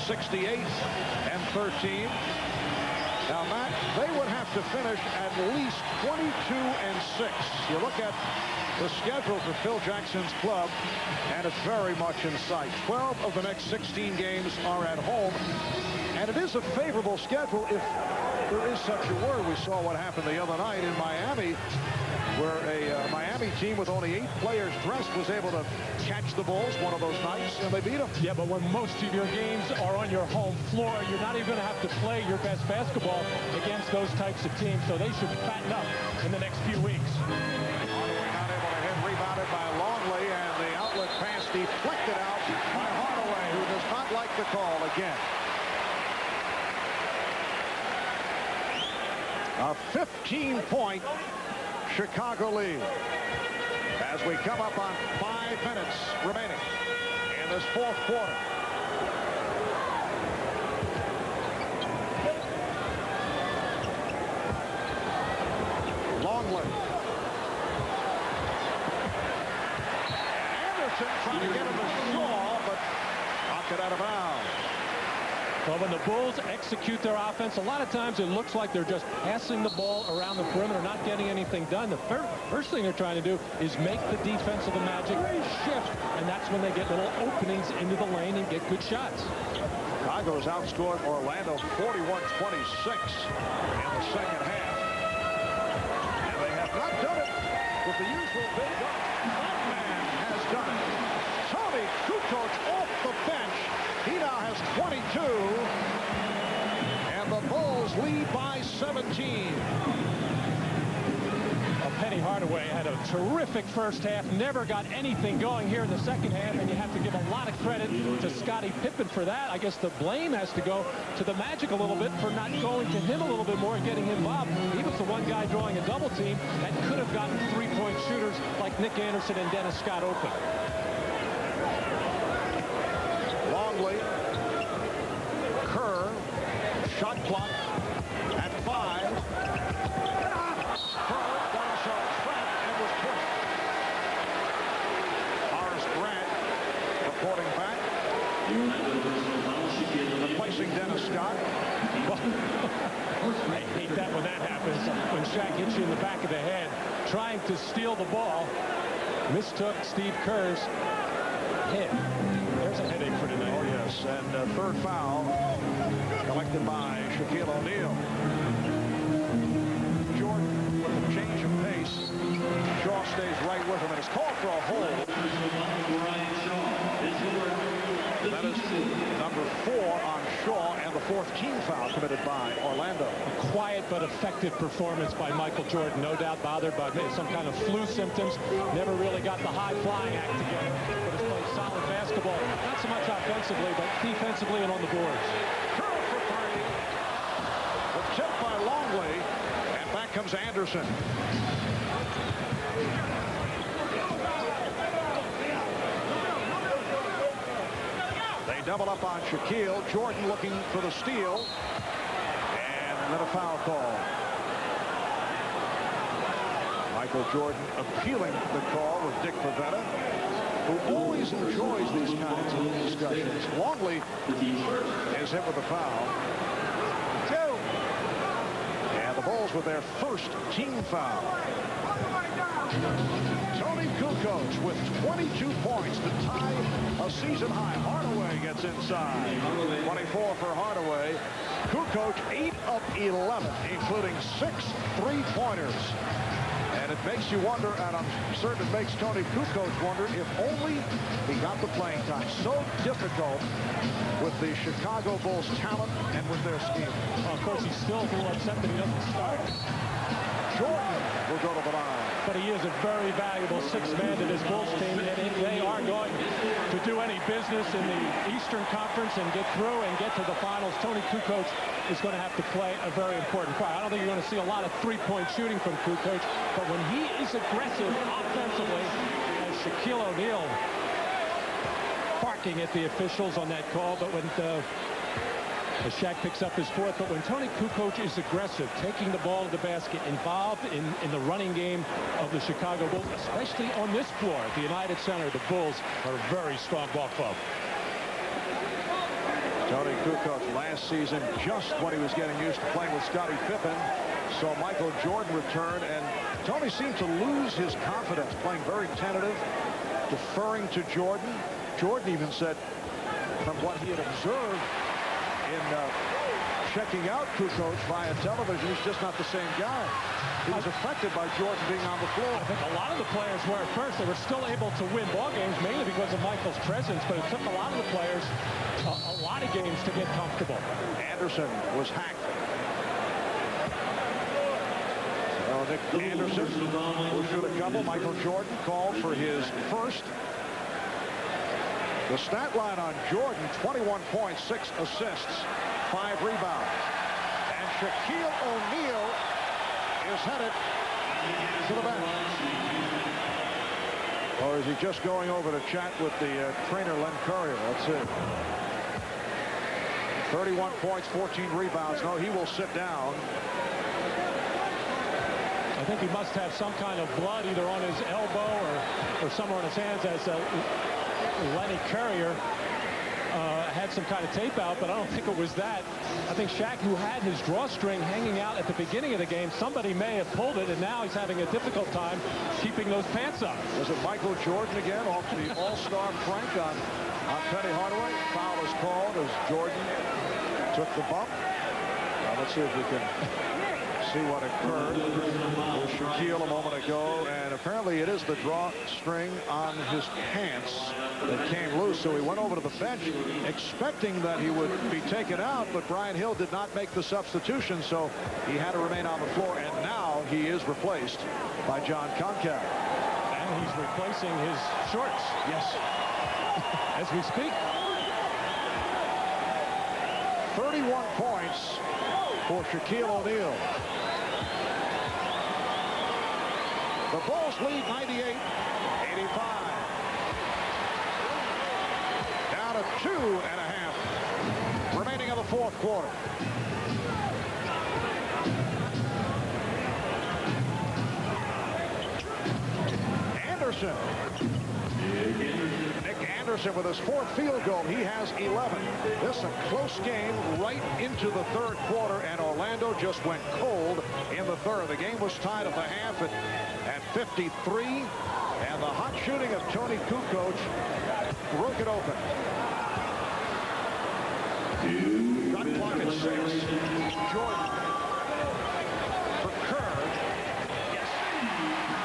68-13. Now, Matt, they would have to finish at least 22-6. You look at the schedule for Phil Jackson's club, and it's very much in sight. 12 of the next 16 games are at home, and it is a favorable schedule if there is such a word. We saw what happened the other night in Miami, where a Miami team with only 8 players dressed was able to catch the Bulls one of those nights, and they beat them. Yeah, but when most of your games are on your home floor, you're not even going to have to play your best basketball against those types of teams, so they should fatten up in the next few weeks. Hardaway not able to hit, rebounded by Longley, and the outlet pass deflected out by Hardaway, who does not like the call again. A 15-point Chicago lead. As we come up on 5 minutes remaining in this fourth quarter. Longley. Anderson trying to get him to Shaw, but knocked it out of bounds. Well, when the Bulls execute their offense, a lot of times it looks like they're just passing the ball around the perimeter, not getting anything done. The first thing they're trying to do is make the defense of the Magic shift, and that's when they get little openings into the lane and get good shots. Chicago's outscored Orlando 41-26 in the second half. And they have not done it with the usual big gun. That man has done it. Toni Kukoc off the bench. He now has 22. And the Bulls lead by 17. Penny Hardaway had a terrific first half, never got anything going here in the second half, and you have to give a lot of credit to Scottie Pippen for that. I guess the blame has to go to the Magic a little bit for not going to him a little bit more and getting him involved. He was the one guy drawing a double team that could have gotten three-point shooters like Nick Anderson and Dennis Scott open. Longley, Kerr, shot clock at 5. Reporting back. Replacing Dennis Scott. I hate that when that happens. When Shaq hits you in the back of the head, trying to steal the ball. Mistook Steve Kerr's head. There's a headache for tonight. Oh, yes. And third foul collected by Shaquille O'Neal. Jordan with a change of pace. Shaw stays right with him and is called for a hold. That is number 4 on Shaw and the 4th team foul committed by Orlando. A quiet but effective performance by Michael Jordan. No doubt bothered by some kind of flu symptoms. Never really got the high flying act together. But has played solid basketball. Not so much offensively, but defensively and on the boards. Curl for 3. The tip by Longley. And back comes Anderson. Double up on Shaquille. Jordan looking for the steal. And then a foul call. Michael Jordan appealing the call with Dick Pavetta, who always enjoys these kinds of discussions. Longley is hit with a foul. 2. And the Bulls with their first team foul. Toni Kukoc with 22 points to tie a season high. Hardaway gets inside. 24 for Hardaway. Kukoc 8 of 11, including 6 3-pointers. And it makes you wonder, and I'm certain it makes Toni Kukoc wonder, if only he got the playing time. So difficult with the Chicago Bulls' talent and with their scheme. Well, of course, he's still a little upset that he doesn't start. Jordan will go to the line. But he is a very valuable sixth man to this Bulls team, and if they are going to do any business in the Eastern Conference and get through and get to the finals, Toni Kukoc is going to have to play a very important part. I don't think you're going to see a lot of three-point shooting from Kukoc, but when he is aggressive offensively, as Shaquille O'Neal barking at the officials on that call, but when as Shaq picks up his 4th, but when Toni Kukoc is aggressive, taking the ball to the basket, involved in the running game of the Chicago Bulls, especially on this floor at the United Center, the Bulls are a very strong ball club. Toni Kukoc last season, just when he was getting used to playing with Scottie Pippen, saw Michael Jordan return, and Toni seemed to lose his confidence, playing very tentative, deferring to Jordan. Jordan even said, from what he had observed in checking out Kukoc via television, he's just not the same guy. He was affected by Jordan being on the floor. I think a lot of the players were at first. They were still able to win ball games, mainly because of Michael's presence, but it took a lot of the players a lot of games to get comfortable. Anderson was hacked. So Nick Anderson will shoot a couple. Michael Jordan called for his first. The stat line on Jordan, 21 points, 6 assists, 5 rebounds. And Shaquille O'Neal is headed to the bench. Or is he just going over to chat with the trainer, Len Currier? That's it. 31 points, 14 rebounds. No, he will sit down. I think he must have some kind of blood either on his elbow or somewhere on his hands, as Lenny Currier had some kind of tape out, but I don't think it was that. I think Shaq, who had his drawstring hanging out at the beginning of the game, somebody may have pulled it, and now he's having a difficult time keeping those pants up. Was it Michael Jordan again off the all-star prank on Penny Hardaway? Foul is called as Jordan took the bump. Let's see if we can see what occurred with Shaquille a moment ago, and apparently it is the drawstring on his pants that came loose, so he went over to the bench expecting that he would be taken out, but Brian Hill did not make the substitution, so he had to remain on the floor, and now he is replaced by John Koncak. And he's replacing his shorts. Yes. As we speak. 31 points for Shaquille O'Neal. The Bulls lead 98-85. Down to 2.5 remaining in the fourth quarter. Anderson. Nick Anderson with his fourth field goal. He has 11. This is a close game right into the third quarter, and Orlando just went cold in the third. The game was tied at the half at 53, and the hot shooting of Toni Kukoc broke it open. Shot clock at 6. Jordan for Kerr. Yes.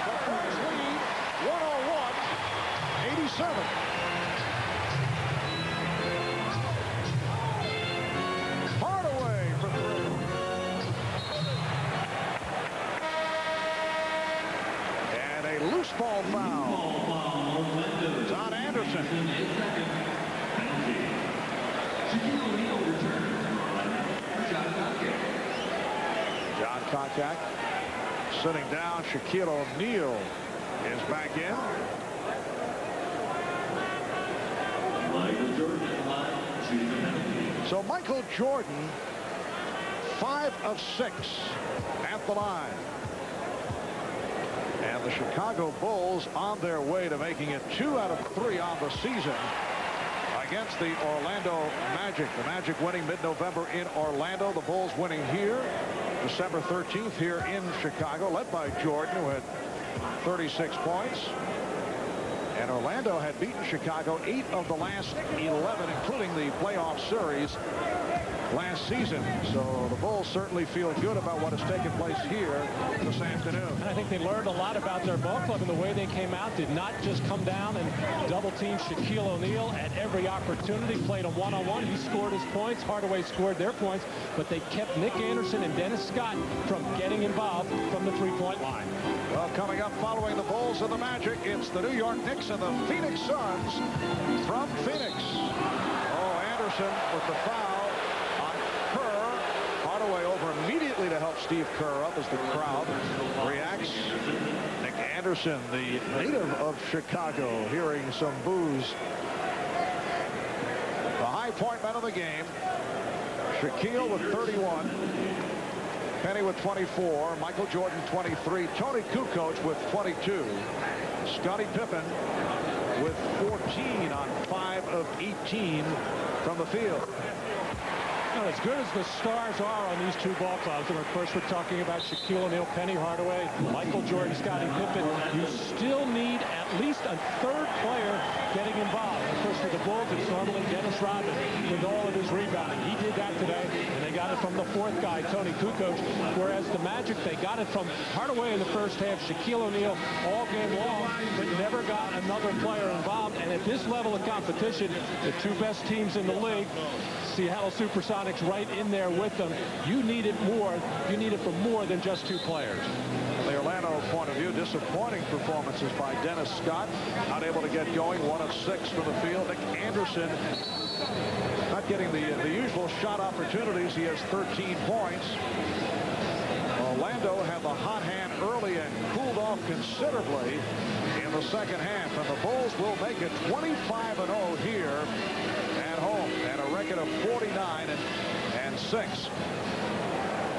The Bulls lead 101-87. Hardaway for 3. And a loose ball foul. It's on Anderson. John Koncak sitting down. Shaquille O'Neal is back in. So Michael Jordan, 5 of 6 at the line. And the Chicago Bulls on their way to making it 2 out of 3 on the season against the Orlando Magic. The Magic winning mid-November in Orlando. The Bulls winning here December 13th here in Chicago, led by Jordan, who had 36 points. And Orlando had beaten Chicago 8 of the last 11, including the playoff series last season. So the Bulls certainly feel good about what has taken place here this afternoon. And I think they learned a lot about their ball club, and the way they came out did not just come down and double team Shaquille O'Neal at every opportunity. Played a one-on-one. He scored his points. Hardaway scored their points, but they kept Nick Anderson and Dennis Scott from getting involved from the three-point line. Well, coming up following the Bulls and the Magic, it's the New York Knicks and the Phoenix Suns from Phoenix. Oh, Anderson with the foul on Kerr. Hardaway over immediately to help Steve Kerr up as the crowd reacts. Nick Anderson, the native of Chicago, hearing some boos. The high point man of the game, Shaquille with 31. Penny with 24, Michael Jordan 23, Toni Kukoc with 22, Scottie Pippen with 14 on 5 of 18 from the field. Now, as good as the stars are on these two ball clubs, and of course we're talking about Shaquille O'Neal, Penny Hardaway, Michael Jordan, Scottie Pippen, you still need at least a third player getting involved. Of course, for the Bulls, it's normally Dennis Rodman with all of his rebounding. He did that today, and they got it from the fourth guy, Toni Kukoc, whereas the Magic, they got it from Hardaway in the first half, Shaquille O'Neal all game long, but never got another player involved. And at this level of competition, the two best teams in the league, Seattle Supersonics right in there with them. You need it more. You need it for more than just two players. From the Orlando point of view, disappointing performances by Dennis Scott. Not able to get going. 1 of 6 from the field. Nick Anderson not getting the usual shot opportunities. He has 13 points. Orlando had the hot hand early and off considerably in the second half, and the Bulls will make it 25-0 here at home and a record of 49-6.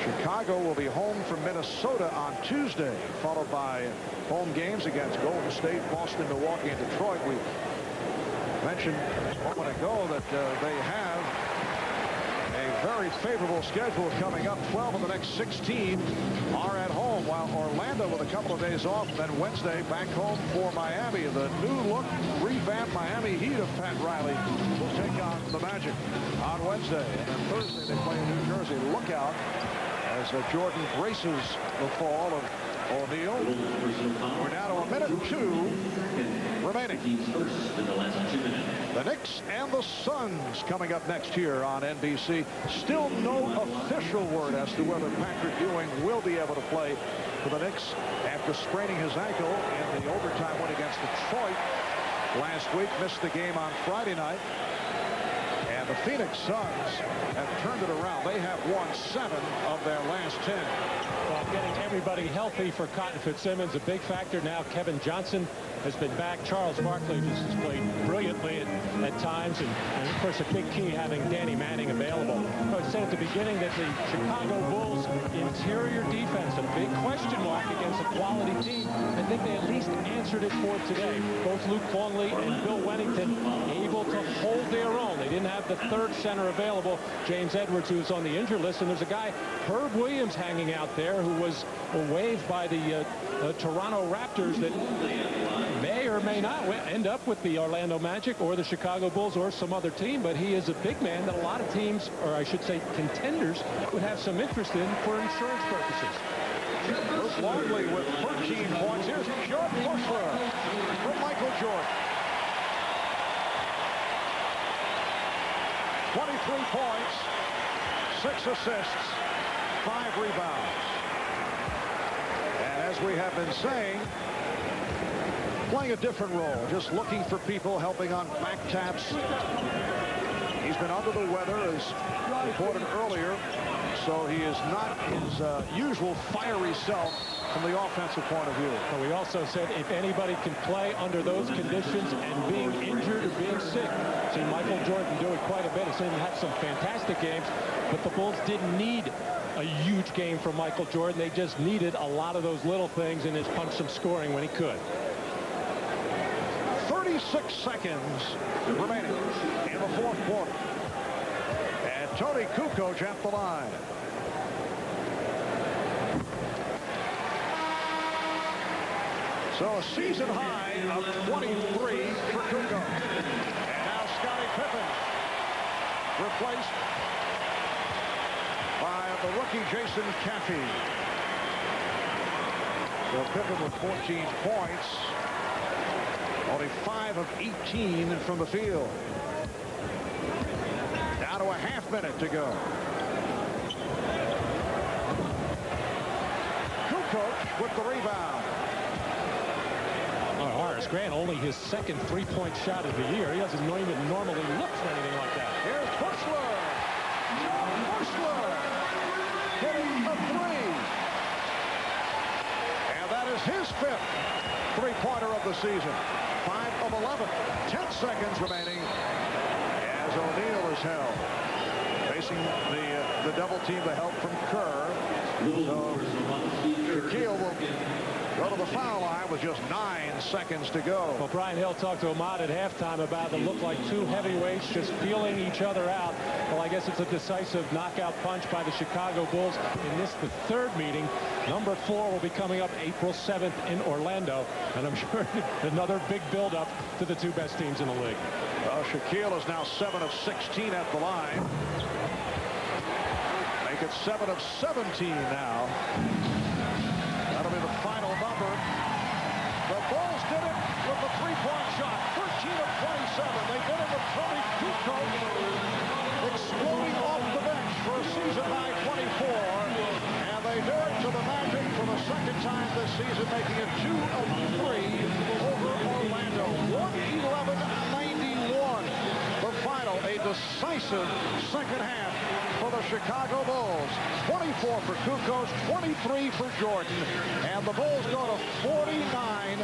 Chicago will be home from Minnesota on Tuesday, followed by home games against Golden State, Boston, Milwaukee, and Detroit. We mentioned a moment ago that they have a very favorable schedule coming up. 12 of the next 16 are at home, while Orlando with a couple of days off. Then Wednesday back home for Miami. The new look, revamped Miami Heat of Pat Riley will take on the Magic on Wednesday. And then Thursday they play in New Jersey. Look out as Jordan braces the fall of O'Neal. We're down to a minute 2 remaining. The Knicks and the Suns coming up next here on NBC. Still no official word as to whether Patrick Ewing will be able to play for the Knicks after spraining his ankle in the overtime win against Detroit last week. Missed the game on Friday night. And the Phoenix Suns have turned it around. They have won 7 of their last 10. Well, getting everybody healthy for Cotton Fitzsimmons, a big factor. Now Kevin Johnson has been back. Charles Barkley just has played brilliantly at times. And of course, a big key having Danny Manning available. I said at the beginning that the Chicago Bulls interior defense, a big question mark against a quality team. I think they at least answered it for today. Both Luke Longley and Bill Wennington able to hold their own. They didn't have the third center available, James Edwards, who was on the injured list. And there's a guy, Herb Williams, hanging out there who was waived by the Toronto Raptors that may or may not end up with the Orlando Magic or the Chicago Bulls or some other team, but he is a big man that a lot of teams, or I should say contenders, would have some interest in for insurance purposes. Luke Longley with 13 points. Here's John Bushler from Michael Jordan. 23 points, 6 assists, 5 rebounds. And as we have been saying, playing a different role, just looking for people, helping on back taps. He's been under the weather, as reported earlier, so he is not his usual fiery self from the offensive point of view. But we also said if anybody can play under those conditions and being injured or being sick, see Michael Jordan do it quite a bit. He said he had some fantastic games, but the Bulls didn't need a huge game from Michael Jordan. They just needed a lot of those little things and just punch some scoring when he could. 36 seconds remaining in the fourth quarter. And Toni Kukoc at the line. So a season high of 23 for Kukoc. And now Scottie Pippen replaced by the rookie Jason Caffey. So Pippen with 14 points. Only 5 of 18 from the field. Down to a half minute to go. Kukoc with the rebound. Horace Grant, only his second three-point shot of the year. He doesn't even normally look for anything like that. Here's Bushler. Bushler hitting a 3. And that is his 5th three-pointer of the season. 5 of 11. 10 seconds remaining as O'Neal is held. Facing the double team, the help from Kerr. So Shaquille will go to the foul line with just 9 seconds to go. Well, Brian Hill talked to Ahmad at halftime about it looked like 2 heavyweights just feeling each other out. Well, I guess it's a decisive knockout punch by the Chicago Bulls in this, the 3rd meeting. Number 4 will be coming up April 7th in Orlando, and I'm sure another big build-up to the 2 best teams in the league. Shaquille is now 7 of 16 at the line. Make it 7 of 17 now. That'll be the final number. The Bulls did it with the 3-point shot. 13 of 27. They did it with Toni Kukoc exploding off the bench for a season-high 24. And they do it to the Magic for the 2nd time this season, making it 2 of 3 over Orlando. 111-91. The final, a decisive second half for the Chicago Bulls. 24 for Kukoc, 23 for Jordan, and the Bulls go to 49-6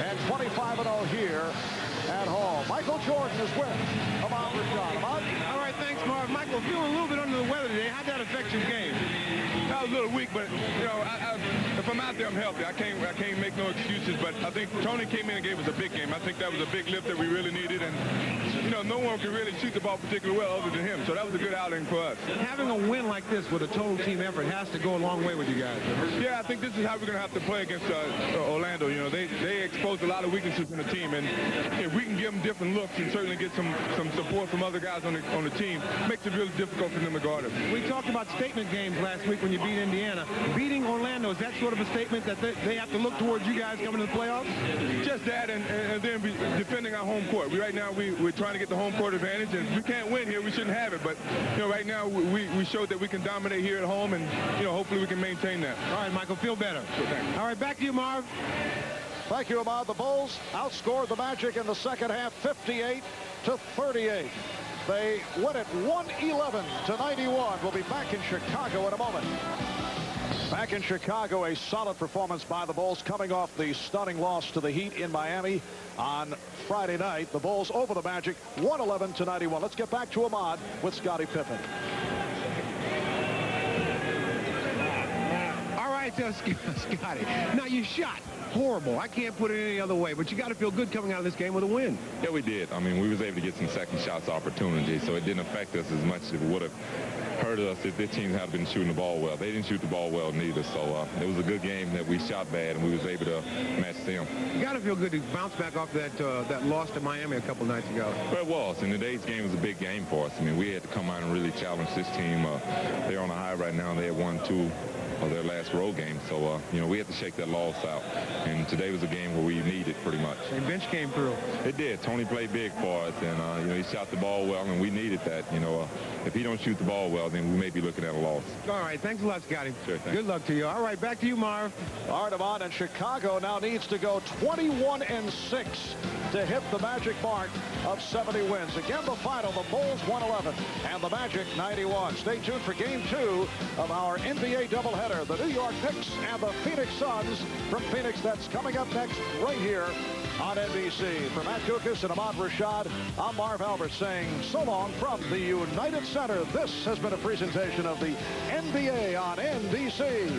and 25-0 here at home. Michael Jordan is with Ahmad Rashad. Ahmad? All right, thanks, Marv. Michael, feeling a little bit under the weather today. How'd that affect your game? I was a little weak, but, you know, if I'm out there, I'm healthy. I can't make no excuses, but I think Toni came in and gave us a big game. I think that was a big lift that we really needed, and, you know, no one can really shoot the ball particularly well other than him, so that was a good outing for us. Having a win like this with a total team effort has to go a long way with you guys. Yeah, I think this is how we're going to have to play against Orlando. You know, they exposed a lot of weaknesses in the team, and if we can give them different looks and certainly get some support from other guys on the team, makes it really difficult for them to guard us. We talked about statement games last week when you beat Indiana. Beating Orlando, is that sort of a statement that they have to look towards you guys coming to the playoffs? Just that, and then defending our home court. Right now we're trying to get the home court advantage, and if we can't win here, we shouldn't have it. But, you know, right now we showed that we can dominate here at home, and, you know, hopefully we can maintain that. All right, Michael, feel better. All right, back to you, Marv. Thank you, Ahmad. The Bulls outscored the Magic in the second half 58-38. They win it 111-91. We'll be back in Chicago in a moment. Back in Chicago, a solid performance by the Bulls coming off the stunning loss to the Heat in Miami on Friday night. The Bulls over the Magic 111-91. Let's get back to Ahmad with Scottie Pippen. All right, Scotty. Now, you shot horrible. I can't put it any other way, but you got to feel good coming out of this game with a win. Yeah, we did. I mean, we was able to get some second shots opportunities, so it didn't affect us as much as it would have hurt us if this team had been shooting the ball well. They didn't shoot the ball well neither, so it was a good game that we shot bad and we was able to match them. You got to feel good to bounce back off that loss to Miami a couple nights ago. Well, it was, and today's game was a big game for us. I mean, we had to come out and really challenge this team. They're on a high right now. They had won 2 of their last road games, so you know, we had to shake that loss out, and today was a game where we needed pretty much. And bench came through. It did. Toni played big for us, and you know, he shot the ball well, and we needed that. You know, if he don't shoot the ball well, then we may be looking at a loss. All right, thanks a lot, Scotty. Sure, thanks. Good luck to you. All right, back to you, Marv. All right, Ahmad, and Chicago now needs to go 21-6 to hit the Magic mark of 70 wins. Again, the final, the Bulls 111 and the Magic 91. Stay tuned for Game 2 of our NBA doubleheader. The New York Knicks and the Phoenix Suns from Phoenix. That's coming up next right here on NBC. For Matt Kukoc and Ahmad Rashad, I'm Marv Albert saying so long from the United Center. This has been a presentation of the NBA on NBC.